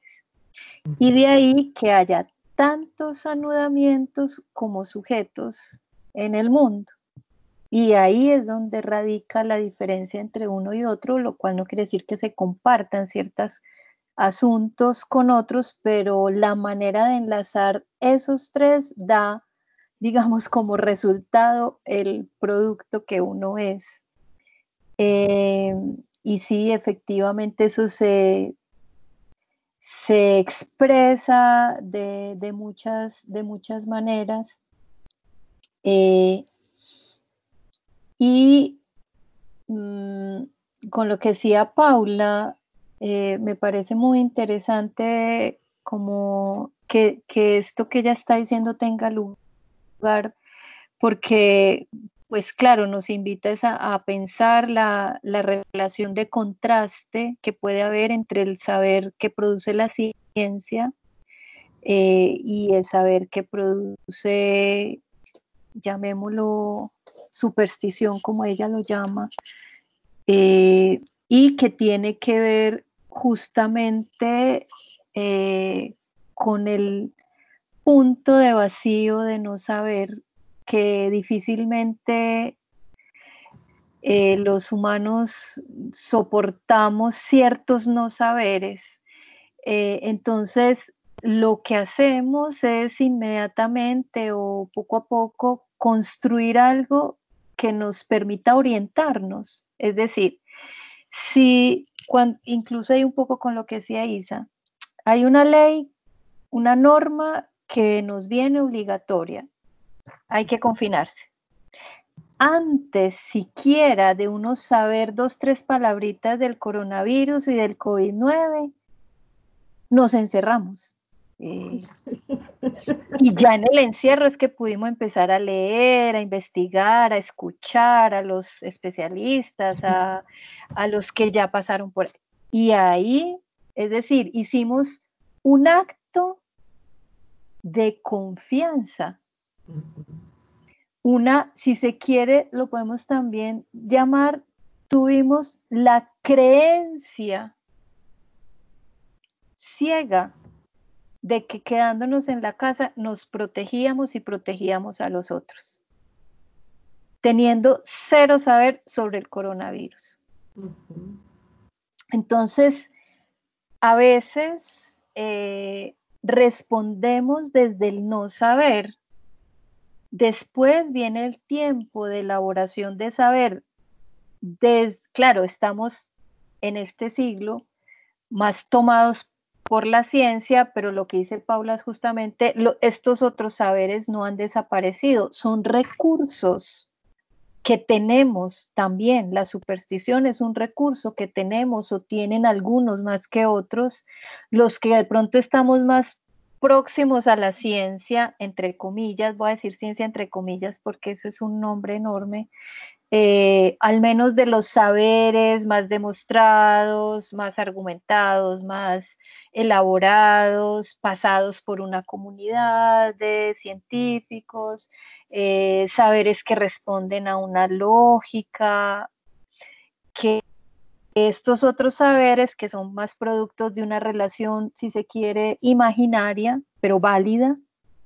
Y de ahí que haya tantos anudamientos como sujetos en el mundo. Y ahí es donde radica la diferencia entre uno y otro, lo cual no quiere decir que se compartan ciertos asuntos con otros, pero la manera de enlazar esos tres da, digamos, como resultado el producto que uno es. Y sí, efectivamente eso se expresa de muchas maneras. Y con lo que decía Paula, me parece muy interesante como que esto que ella está diciendo tenga lugar, porque pues claro, nos invita a pensar la relación de contraste que puede haber entre el saber que produce la ciencia y el saber que produce, llamémoslo, superstición, como ella lo llama, y que tiene que ver justamente con el punto de vacío de no saber, que difícilmente los humanos soportamos ciertos no saberes. Entonces, lo que hacemos es inmediatamente o poco a poco construir algo que nos permita orientarnos. Es decir, incluso hay un poco con lo que decía Isa, hay una ley, una norma que nos viene obligatoria, hay que confinarse. Antes siquiera de uno saber 2, 3 palabritas del coronavirus y del COVID-19, nos encerramos. Y ya en el encierro es que pudimos empezar a leer, a investigar, a escuchar a los especialistas, a los que ya pasaron por ahí. Y ahí, es decir, hicimos un acto de confianza. Si se quiere, lo podemos también llamar, tuvimos la creencia ciega de que quedándonos en la casa nos protegíamos y protegíamos a los otros, teniendo cero saber sobre el coronavirus. Entonces, a veces respondemos desde el no saber. Después viene el tiempo de elaboración de saber. Claro, estamos en este siglo más tomados por la ciencia, pero lo que dice Paula es justamente, estos otros saberes no han desaparecido, son recursos que tenemos también. La superstición es un recurso que tenemos o tienen algunos más que otros, los que de pronto estamos más próximos a la ciencia, entre comillas, voy a decir ciencia entre comillas porque ese es un nombre enorme, al menos de los saberes más demostrados, más argumentados, más elaborados, pasados por una comunidad de científicos, saberes que responden a una lógica, que estos otros saberes que son más productos de una relación, si se quiere, imaginaria, pero válida,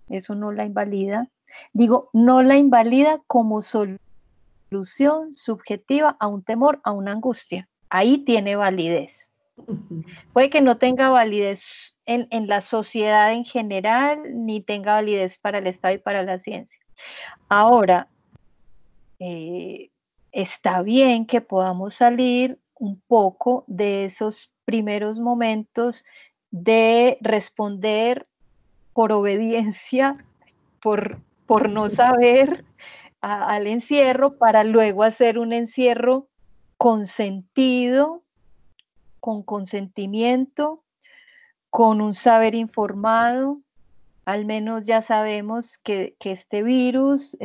eso no la invalida, digo, no la invalida como solución subjetiva a un temor, a una angustia. Ahí tiene validez. Puede que no tenga validez en la sociedad en general, ni tenga validez para el Estado y para la ciencia. Ahora, está bien que podamos salir un poco de esos primeros momentos de responder por obediencia, por no saber, al encierro, para luego hacer un encierro consentido, con consentimiento, con un saber informado. Al menos ya sabemos que este virus,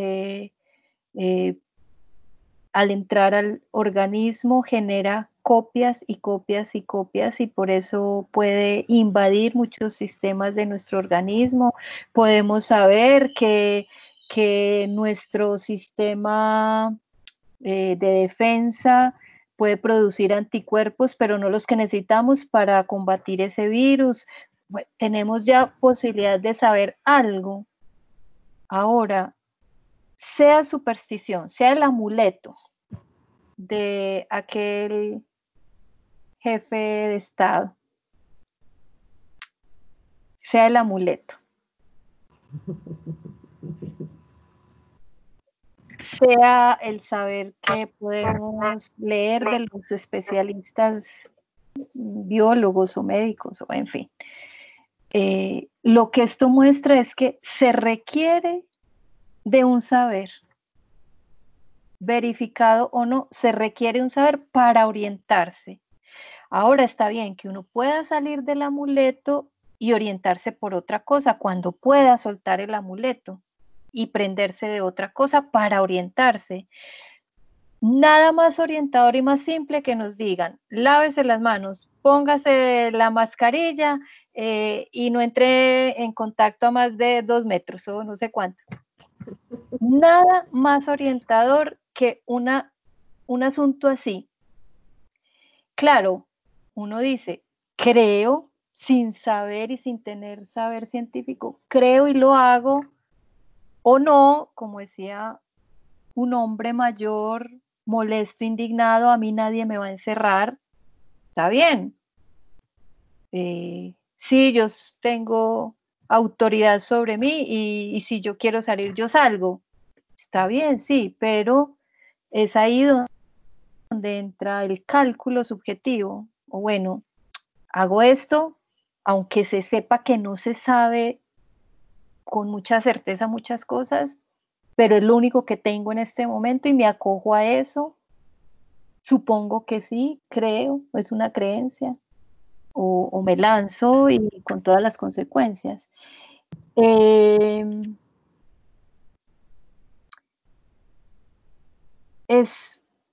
al entrar al organismo, genera copias y copias y copias, y por eso puede invadir muchos sistemas de nuestro organismo. Podemos saber que nuestro sistema de defensa puede producir anticuerpos, pero no los que necesitamos para combatir ese virus. Bueno, tenemos ya posibilidad de saber algo. Ahora, sea superstición, sea el amuleto de aquel jefe de Estado, sea el amuleto, sea el saber que podemos leer de los especialistas, biólogos o médicos, o en fin. Lo que esto muestra es que se requiere de un saber, verificado o no, se requiere un saber para orientarse. Ahora está bien que uno pueda salir del amuleto y orientarse por otra cosa, cuando pueda soltar el amuleto y prenderse de otra cosa para orientarse. Nada más orientador y más simple que nos digan, lávese las manos, póngase la mascarilla y no entre en contacto a más de 2 metros o no sé cuánto. Nada más orientador que un asunto así. Claro, uno dice, creo sin saber y sin tener saber científico, creo y lo hago, o no, como decía un hombre mayor molesto, indignado, a mí nadie me va a encerrar, está bien. Sí, yo tengo autoridad sobre mí y si yo quiero salir, yo salgo. Está bien, sí, pero es ahí donde entra el cálculo subjetivo. O bueno, hago esto, aunque se sepa que no se sabe con mucha certeza muchas cosas, pero es lo único que tengo en este momento y me acojo a eso. Supongo que sí, creo, es una creencia, o me lanzo y con todas las consecuencias.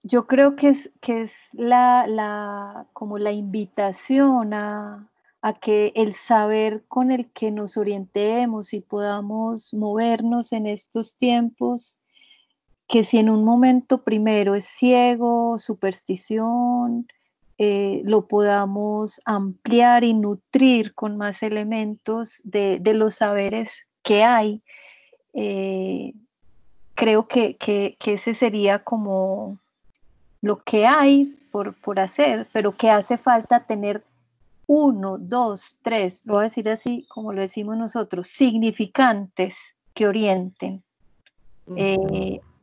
Yo creo que es como la invitación a que el saber con el que nos orientemos y podamos movernos en estos tiempos, que si en un momento primero es ciego, superstición, lo podamos ampliar y nutrir con más elementos de los saberes que hay. Creo que ese sería como lo que hay por hacer, pero que hace falta tener 1, 2, 3, lo voy a decir así como lo decimos nosotros, significantes que orienten.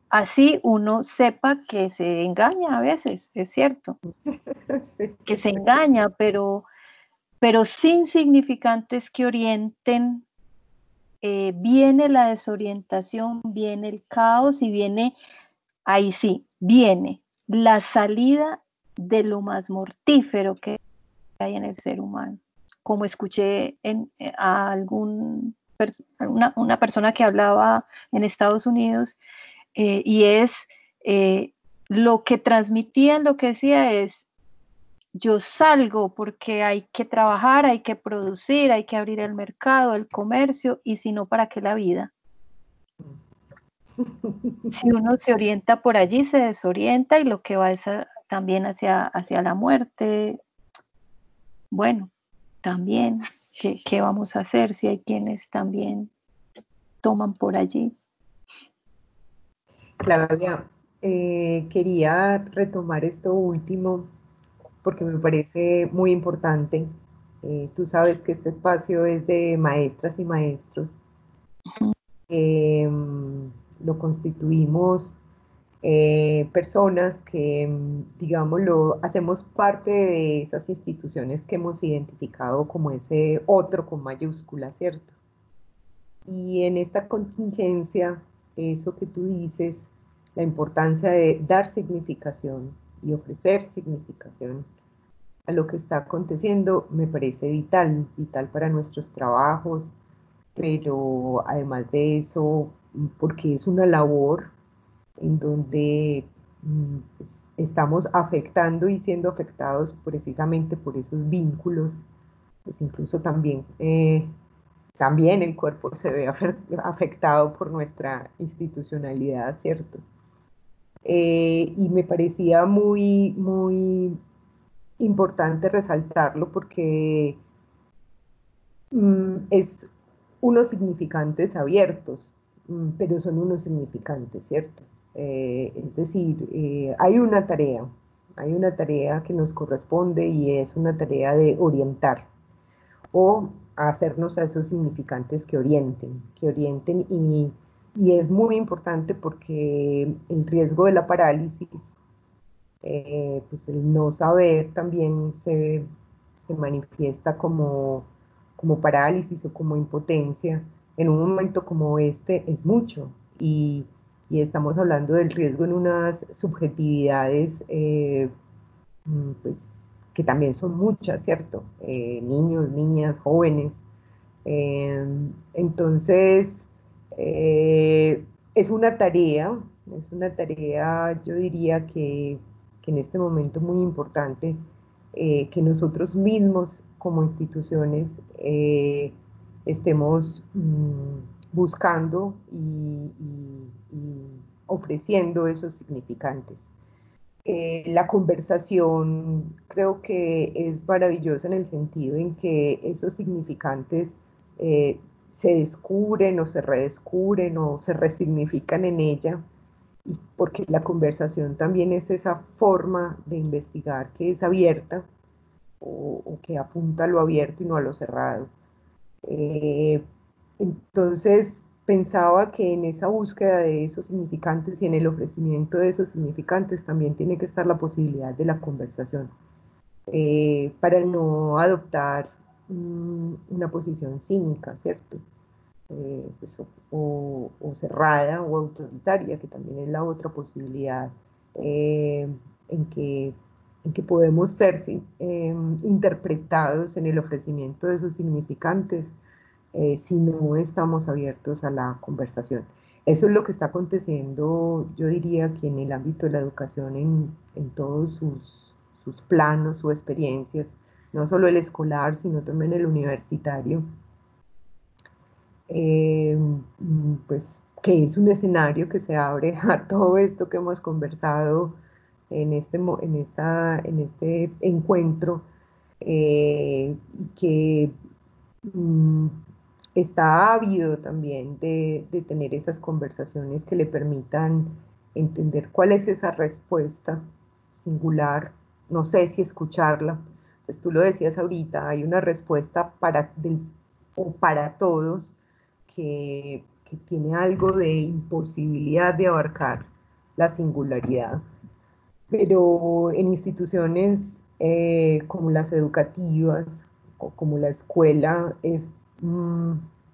Así uno sepa que se engaña a veces, es cierto, que se engaña, pero sin significantes que orienten, viene la desorientación, viene el caos y viene, ahí sí, viene la salida de lo más mortífero que hay en el ser humano. Como escuché a una persona que hablaba en Estados Unidos, y es lo que transmitían, lo que decía es: yo salgo porque hay que trabajar, hay que producir, hay que abrir el mercado, el comercio, y si no, ¿para qué la vida? Si uno se orienta por allí, se desorienta y lo que va es también hacia la muerte. Bueno, también, ¿qué vamos a hacer si hay quienes también toman por allí? Claudia, quería retomar esto último porque me parece muy importante. Tú sabes que este espacio es de maestras y maestros. Lo constituimos personas que, digámoslo, hacemos parte de esas instituciones que hemos identificado como ese otro con mayúscula, ¿cierto? Y en esta contingencia, eso que tú dices, la importancia de dar significación y ofrecer significación a lo que está aconteciendo, me parece vital, vital para nuestros trabajos, pero además de eso, porque es una labor en donde pues, estamos afectando y siendo afectados precisamente por esos vínculos, pues incluso también el cuerpo se ve afectado por nuestra institucionalidad, ¿cierto? Y me parecía muy, muy importante resaltarlo porque es unos significantes abiertos, pero son unos significantes, ¿cierto? Es decir, hay una tarea que nos corresponde y es una tarea de orientar o hacernos a esos significantes que orienten y es muy importante porque el riesgo de la parálisis, pues el no saber también se manifiesta como parálisis o como impotencia. En un momento como este es mucho y estamos hablando del riesgo en unas subjetividades pues, que también son muchas, ¿cierto? Niños, niñas, jóvenes. Entonces, es una tarea, yo diría que en este momento muy importante, que nosotros mismos como instituciones estemos buscando y ofreciendo esos significantes. La conversación creo que es maravillosa en el sentido en que esos significantes se descubren o se redescubren o se resignifican en ella y porque la conversación también es esa forma de investigar que es abierta o que apunta a lo abierto y no a lo cerrado. Entonces pensaba que en esa búsqueda de esos significantes y en el ofrecimiento de esos significantes también tiene que estar la posibilidad de la conversación, para no adoptar una posición cínica, ¿cierto? Pues, o cerrada o autoritaria, que también es la otra posibilidad, en que, en que podemos ser interpretados en el ofrecimiento de esos significantes, si no estamos abiertos a la conversación. Eso es lo que está aconteciendo, yo diría que en el ámbito de la educación, en todos sus planos o experiencias, no solo el escolar, sino también el universitario, pues que es un escenario que se abre a todo esto que hemos conversado en este encuentro, y que mm, está ávido también de tener esas conversaciones que le permitan entender cuál es esa respuesta singular, no sé si escucharla, pues tú lo decías ahorita, hay una respuesta o para todos que tiene algo de imposibilidad de abarcar la singularidad, pero en instituciones como las educativas o como la escuela mm,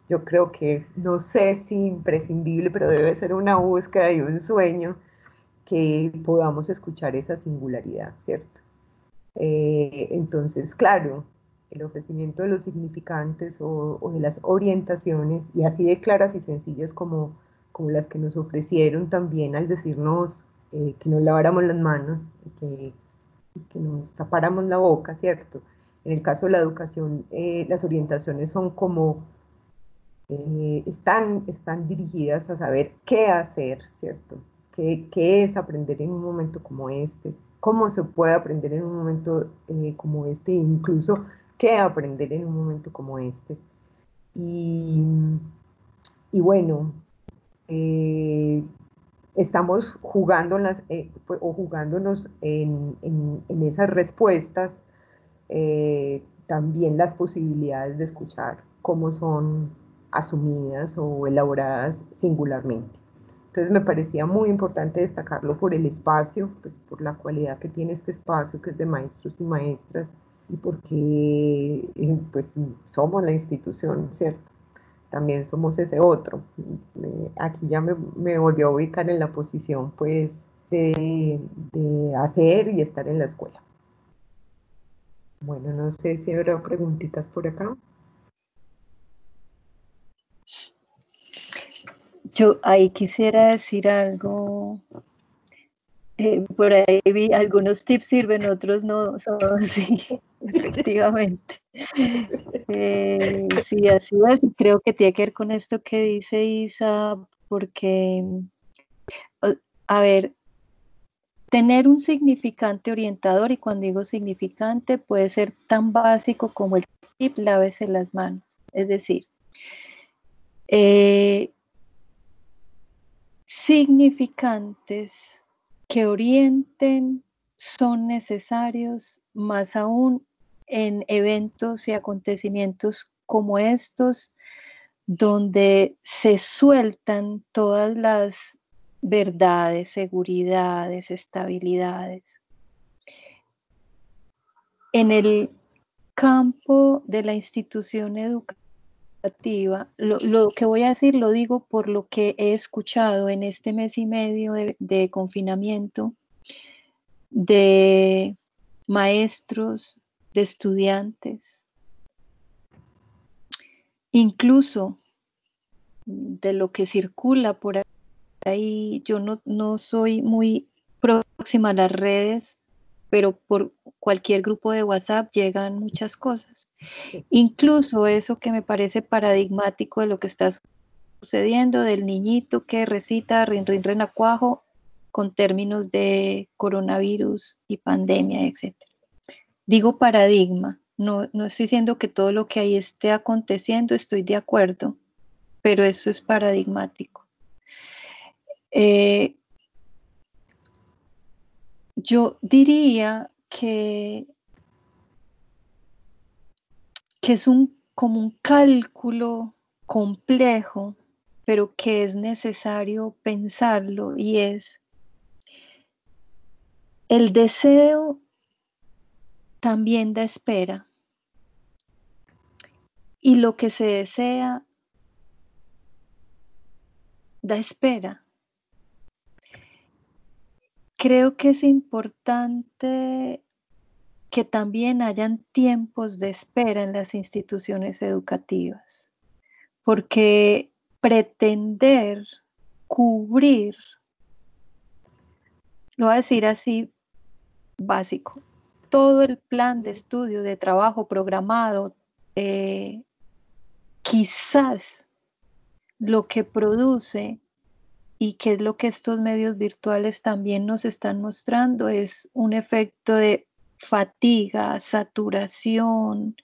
yo creo que, no sé si imprescindible, pero debe ser una búsqueda y un sueño que podamos escuchar esa singularidad, ¿cierto? Entonces, claro, el ofrecimiento de los significantes o de las orientaciones, y así de claras y sencillas como las que nos ofrecieron también al decirnos que nos laváramos las manos y que nos tapáramos la boca, ¿cierto? En el caso de la educación, las orientaciones son como, están dirigidas a saber qué hacer, ¿cierto? ¿Qué es aprender en un momento como este? ¿Cómo se puede aprender en un momento como este? Incluso, ¿qué aprender en un momento como este? Y, y bueno, eh, estamos o jugándonos en esas respuestas, también las posibilidades de escuchar cómo son asumidas o elaboradas singularmente. Entonces me parecía muy importante destacarlo por el espacio, pues por la cualidad que tiene este espacio, que es de maestros y maestras, y porque pues somos la institución, ¿cierto? También somos ese otro. Aquí ya me volvió a ubicar en la posición pues de hacer y estar en la escuela. Bueno, no sé si habrá preguntitas por acá. Yo ahí quisiera decir algo. Por ahí vi algunos tips sirven, otros no, son sí, efectivamente. Sí, así es. Creo que tiene que ver con esto que dice Isa, porque, a ver, tener un significante orientador, y cuando digo significante puede ser tan básico como el tip lávese las manos. Es decir, significantes que orienten son necesarios, más aún en eventos y acontecimientos como estos, donde se sueltan todas las verdades, seguridades, estabilidades. En el campo de la institución educativa, lo que voy a decir lo digo por lo que he escuchado en este mes y medio de confinamiento de maestros, de estudiantes, incluso de lo que circula por ahí. Yo no soy muy próxima a las redes, pero por cualquier grupo de WhatsApp llegan muchas cosas. Incluso eso que me parece paradigmático de lo que está sucediendo, del niñito que recita rin, rin, renacuajo con términos de coronavirus y pandemia, etc. Digo paradigma, no estoy diciendo que todo lo que ahí esté aconteciendo estoy de acuerdo, pero eso es paradigmático. Yo diría que es como un cálculo complejo, pero que es necesario pensarlo, y es el deseo también da espera, y lo que se desea da espera. Creo que es importante que también hayan tiempos de espera en las instituciones educativas, porque pretender cubrir, lo voy a decir así básico, todo el plan de estudio, de trabajo programado, quizás lo que produce, y que es lo que estos medios virtuales también nos están mostrando, es un efecto de fatiga, saturación.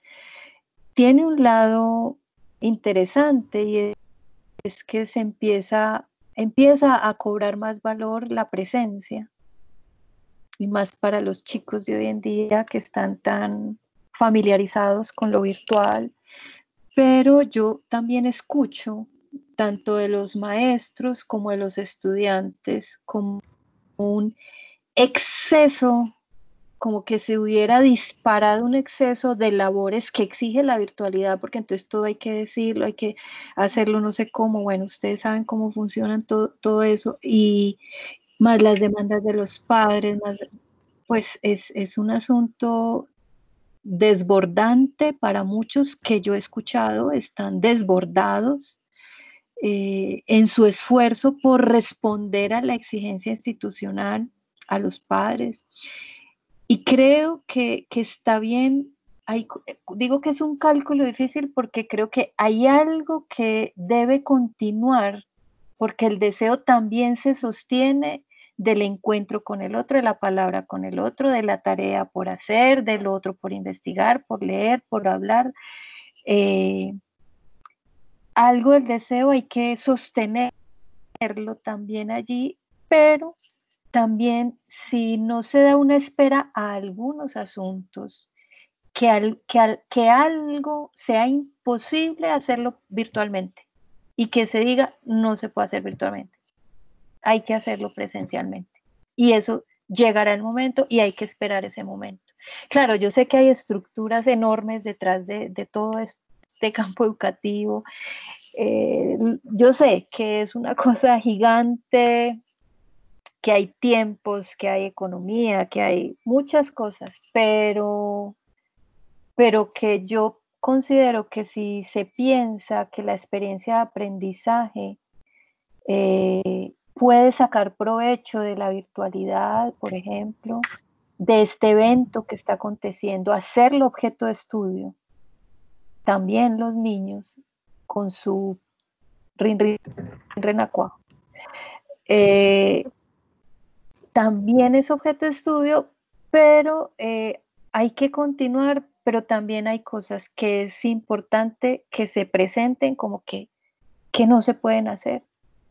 Tiene un lado interesante, y es que se empieza a cobrar más valor la presencia, y más para los chicos de hoy en día que están tan familiarizados con lo virtual. Pero yo también escucho tanto de los maestros como de los estudiantes como un exceso, como que se hubiera disparado un exceso de labores que exige la virtualidad, porque entonces todo hay que decirlo, hay que hacerlo, no sé cómo, bueno, ustedes saben cómo funcionan todo eso, y más las demandas de los padres, más, pues es un asunto desbordante para muchos que yo he escuchado, están desbordados en su esfuerzo por responder a la exigencia institucional, a los padres. Y creo que está bien, digo que es un cálculo difícil porque creo que hay algo que debe continuar, porque el deseo también se sostiene del encuentro con el otro, de la palabra con el otro, de la tarea por hacer, del otro por investigar, por leer, por hablar. Algo del deseo hay que sostenerlo también allí, pero también si no se da una espera a algunos asuntos, que algo sea imposible hacerlo virtualmente, y que se diga no se puede hacer virtualmente, hay que hacerlo presencialmente. Y eso llegará el momento y hay que esperar ese momento. Claro, yo sé que hay estructuras enormes detrás de todo este campo educativo. Yo sé que es una cosa gigante, que hay tiempos, que hay economía, que hay muchas cosas, pero que yo considero que si se piensa que la experiencia de aprendizaje puede sacar provecho de la virtualidad, por ejemplo, de este evento que está aconteciendo, hacerlo objeto de estudio, también los niños con su renacuajo, también es objeto de estudio, pero hay que continuar, pero también hay cosas que es importante que se presenten como que no se pueden hacer,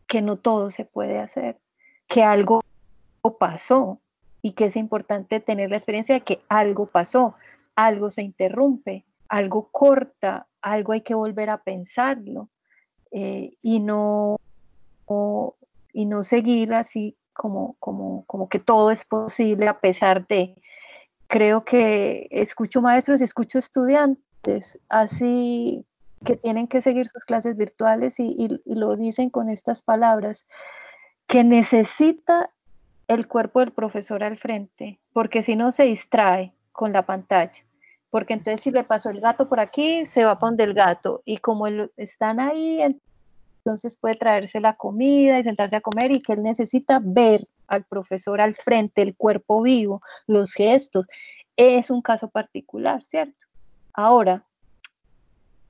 que no todo se puede hacer, que algo pasó, y que es importante tener la experiencia de que algo pasó, algo se interrumpe, algo corta, algo hay que volver a pensarlo, y no seguir así como que todo es posible a pesar de. Creo que escucho maestros y escucho estudiantes así que tienen que seguir sus clases virtuales, y lo dicen con estas palabras, que necesita el cuerpo del profesor al frente, porque si no se distrae con la pantalla, porque entonces si le pasó el gato por aquí, se va para donde el gato, y como están ahí, entonces puede traerse la comida y sentarse a comer, y que él necesita ver al profesor al frente, el cuerpo vivo, los gestos. Es un caso particular, ¿cierto? Ahora,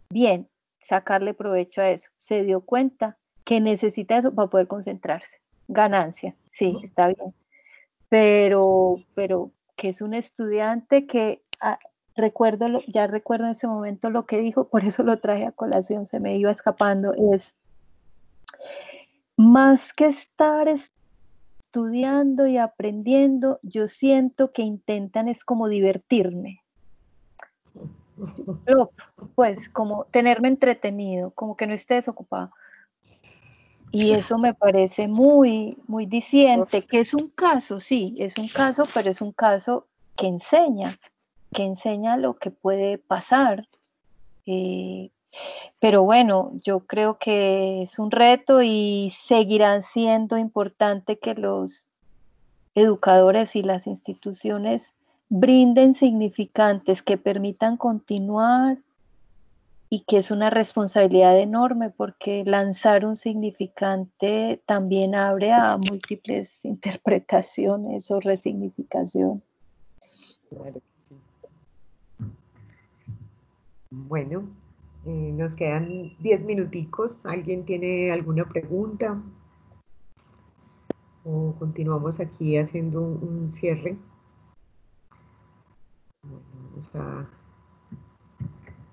bien, sacarle provecho a eso. Se dio cuenta que necesita eso para poder concentrarse. Ganancia, sí, está bien. Pero que es un estudiante que ya recuerdo en ese momento lo que dijo, por eso lo traje a colación, se me iba escapando, es más que estar estudiando y aprendiendo, yo siento que intentan es como divertirme. Pues como tenerme entretenido, como que no esté desocupado. Y eso me parece muy, muy diciente, que es un caso, sí, es un caso, pero es un caso que enseña lo que puede pasar. Pero bueno, yo creo que es un reto y seguirá siendo importante que los educadores y las instituciones brinden significantes que permitan continuar, y que es una responsabilidad enorme porque lanzar un significante también abre a múltiples interpretaciones o resignificación. Claro que sí. Bueno, nos quedan 10 minuticos. ¿Alguien tiene alguna pregunta? ¿O continuamos aquí haciendo un cierre? Bueno,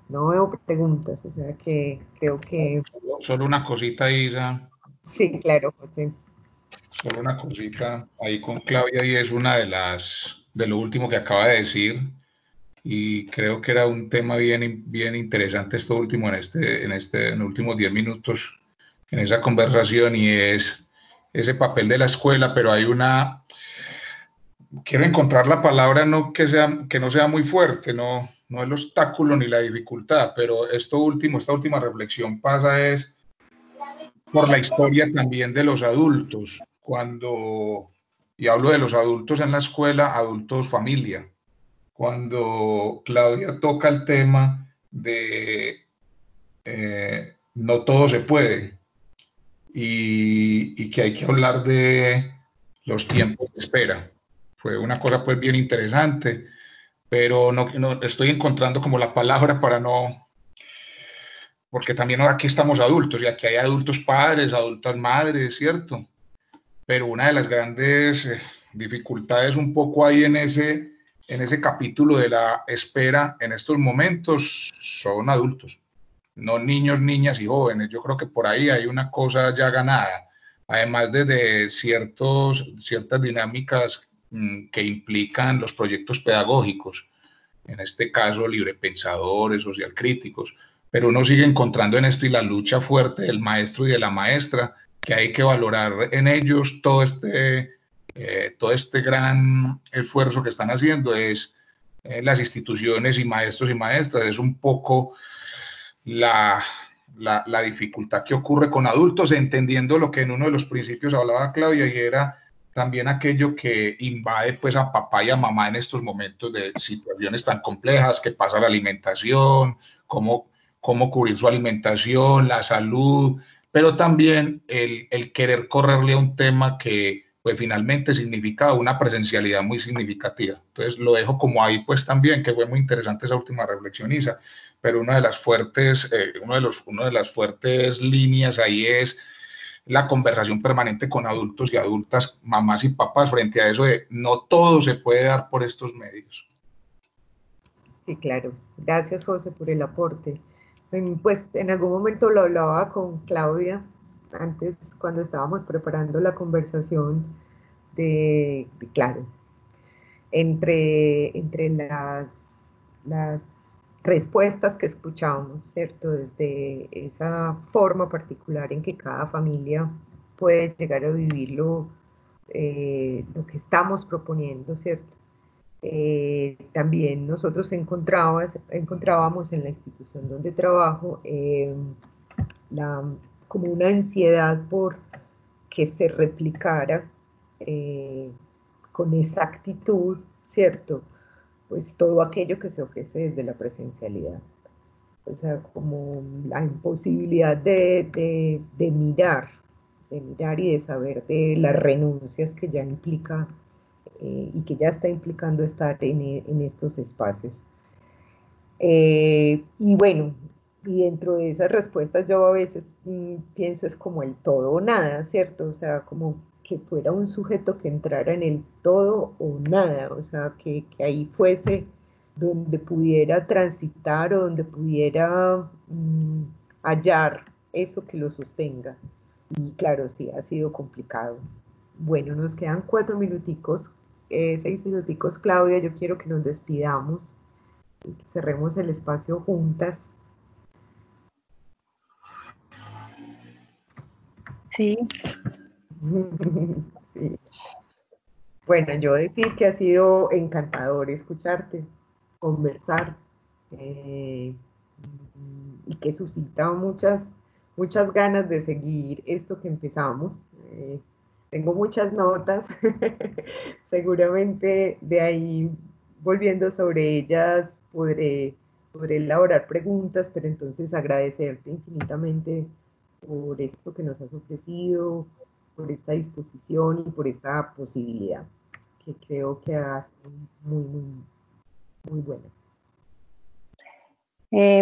no veo preguntas, o sea que creo que... Solo una cosita, Isa. Sí, claro, José. Solo una cosita ahí con Claudia, y es una de lo último que acaba de decir, y creo que era un tema bien interesante esto último en los últimos 10 minutos en esa conversación, y es ese papel de la escuela, pero quiero encontrar la palabra que no sea muy fuerte, no el obstáculo ni la dificultad, pero esta última reflexión pasa es por la historia también de los adultos, y hablo de los adultos en la escuela, adultos familia, cuando Claudia toca el tema de no todo se puede, y que hay que hablar de los tiempos de espera. Fue una cosa pues bien interesante, pero no estoy encontrando como la palabra para no, porque también aquí estamos adultos y aquí hay adultos padres, adultas madres, ¿cierto? Pero una de las grandes dificultades un poco ahí en ese capítulo de la espera en estos momentos son adultos, no niños, niñas y jóvenes. Yo creo que por ahí hay una cosa ya ganada, además de ciertas dinámicas que implican los proyectos pedagógicos, en este caso librepensadores, social críticos, pero uno sigue encontrando en esto y la lucha fuerte del maestro y de la maestra, que hay que valorar en ellos todo este gran esfuerzo que están haciendo. Es las instituciones y maestros y maestras, es un poco la dificultad que ocurre con adultos, entendiendo lo que en uno de los principios hablaba Claudia, y era también aquello que invade pues a papá y a mamá en estos momentos de situaciones tan complejas, que pasa la alimentación, cómo cubrir su alimentación, la salud, pero también el querer correrle a un tema que pues finalmente significa una presencialidad muy significativa. Entonces lo dejo como ahí pues también, que fue muy interesante esa última reflexión, Isa, pero una de las fuertes líneas ahí es la conversación permanente con adultos y adultas, mamás y papás, frente a eso de no todo se puede dar por estos medios. Sí, claro. Gracias, José, por el aporte. Pues en algún momento lo hablaba con Claudia, antes cuando estábamos preparando la conversación, claro, entre las respuestas que escuchamos, ¿cierto? Desde esa forma particular en que cada familia puede llegar a vivir lo que estamos proponiendo, ¿cierto? También nosotros encontrábamos en la institución donde trabajo como una ansiedad por que se replicara con exactitud, ¿cierto? Pues todo aquello que se ofrece desde la presencialidad. O sea, como la imposibilidad de mirar y de saber de las renuncias que ya implica y que ya está implicando estar en estos espacios. Y bueno, y dentro de esas respuestas yo a veces pienso es como el todo o nada, ¿cierto? O sea, como que fuera un sujeto que entrara en el todo o nada, o sea, que ahí fuese donde pudiera transitar o donde pudiera hallar eso que lo sostenga. Y claro, sí, ha sido complicado. Bueno, nos quedan 4 minuticos, 6 minuticos, Claudia, yo quiero que nos despidamos y que cerremos el espacio juntas. Sí. Sí. Bueno, yo decir que ha sido encantador escucharte, conversar, y que suscita muchas ganas de seguir esto que empezamos. Tengo muchas notas, seguramente de ahí volviendo sobre ellas podré elaborar preguntas, pero entonces agradecerte infinitamente por esto que nos has ofrecido, por esta disposición y por esta posibilidad, que creo que ha sido muy buena.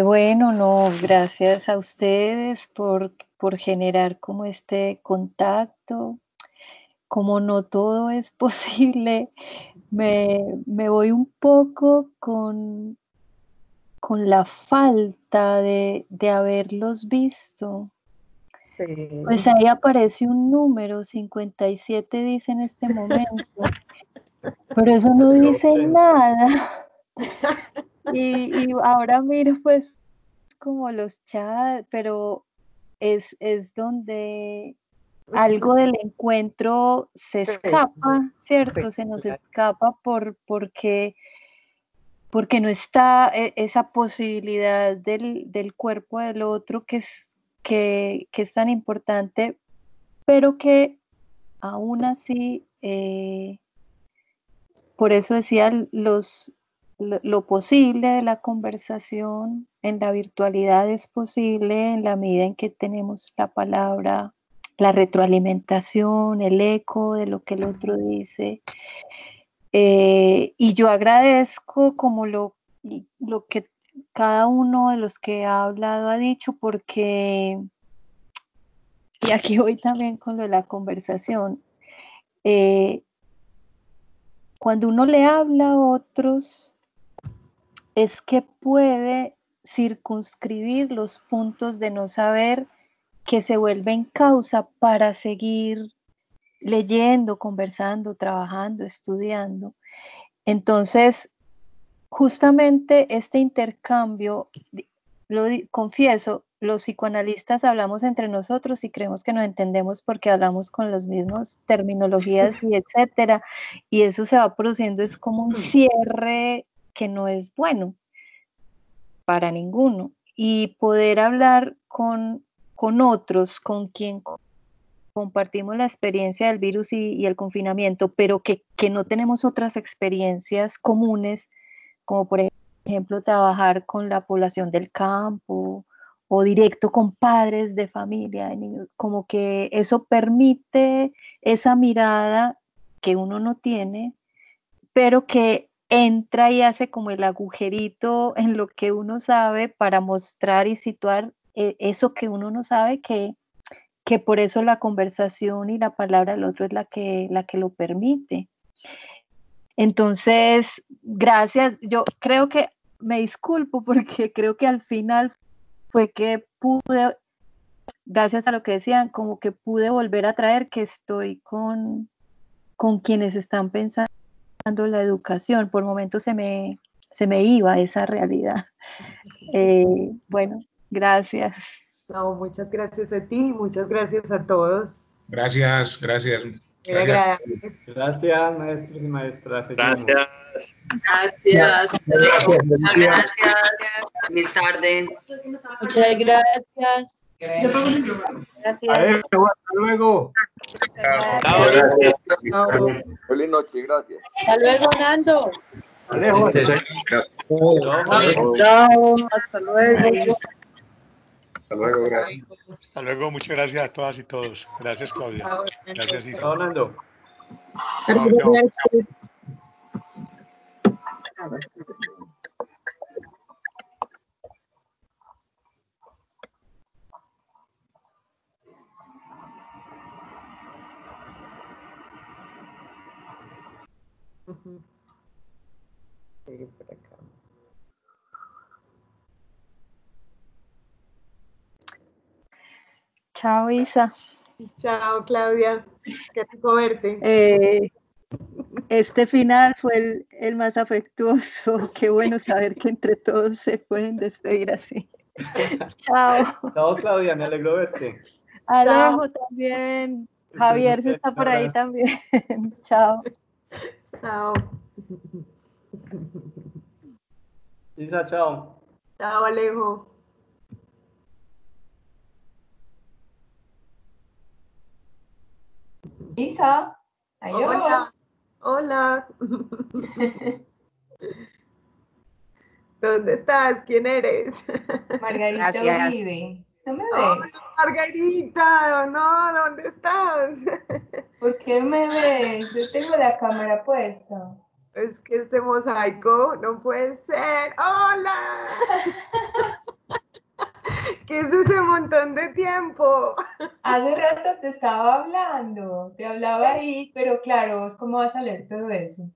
Bueno, no, gracias a ustedes por generar como este contacto. Como no todo es posible, me voy un poco con la falta de haberlos visto. Sí. Pues ahí aparece un número, 57 dice en este momento, pero eso no dice nada. Y ahora miro pues como los chats, pero es donde algo del encuentro se escapa, ¿cierto? Se nos escapa porque no está esa posibilidad del cuerpo del otro que es tan importante, pero que aún así, por eso decía lo posible de la conversación en la virtualidad es posible en la medida en que tenemos la palabra, la retroalimentación, el eco de lo que el otro dice. Y yo agradezco como lo que cada uno de los que ha hablado ha dicho, porque, y aquí voy también con lo de la conversación, cuando uno le habla a otros, es que puede circunscribir los puntos de no saber que se vuelven causa para seguir leyendo, conversando, trabajando, estudiando. Entonces, justamente este intercambio, confieso, los psicoanalistas hablamos entre nosotros y creemos que nos entendemos porque hablamos con las mismas terminologías y etcétera, y eso se va produciendo, es como un cierre que no es bueno para ninguno. Y poder hablar con otros, con quien compartimos la experiencia del virus y el confinamiento, pero que no tenemos otras experiencias comunes, como por ejemplo trabajar con la población del campo o directo con padres de familia, de niños, como que eso permite esa mirada que uno no tiene, pero que entra y hace como el agujerito en lo que uno sabe para mostrar y situar eso que uno no sabe, que por eso la conversación y la palabra del otro es la que lo permite. Entonces, gracias. Yo creo que me disculpo porque creo que al final fue que pude, gracias a lo que decían, como que pude volver a traer que estoy con quienes están pensando la educación. Por momentos se me iba esa realidad. Bueno, gracias. No, muchas gracias a ti, muchas gracias a todos. Gracias. Muy agradable. Gracias, maestros y maestras. Gracias. Gracias. Gracias. Feliz tarde. Muchas gracias. Gracias. Hasta luego. Feliz noche, gracias. Hasta luego, Nando. Alejo. Chao, hasta luego. Hasta luego, gracias. Hasta luego, muchas gracias a todas y todos. Gracias, Claudia. Gracias, Isa. Chao, Nando. Chao, chao. Sí, por acá. Chao, Isa. Chao, Claudia. Qué rico verte. Este final fue el más afectuoso. Qué bueno saber que entre todos se pueden despedir así. Chao. Chao, Claudia, me alegro verte. Alejo también. Javier se está por ahí también. Chao. Chao. Isa, chao. Chao, Alejo. Isa, adiós. Hola. ¿Dónde estás? ¿Quién eres? Margarita Uribe. ¿No me ves? Margarita, no, ¿dónde estás? ¿Por qué me ves? Yo tengo la cámara puesta. Es que este mosaico no puede ser. ¡Hola! ¿Qué es ese montón de tiempo? Hace rato te estaba hablando, te hablaba ahí, pero claro, ¿vos cómo vas a leer todo eso?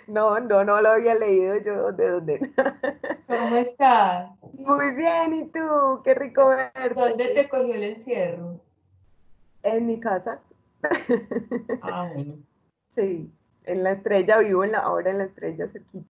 No lo había leído yo. ¿De dónde? ¿Cómo estás? Muy bien, ¿y tú? Qué rico verte. ¿Dónde te cogió el encierro? En mi casa. Ah, bueno. Sí, en La Estrella, vivo ahora en La Estrella cerquita.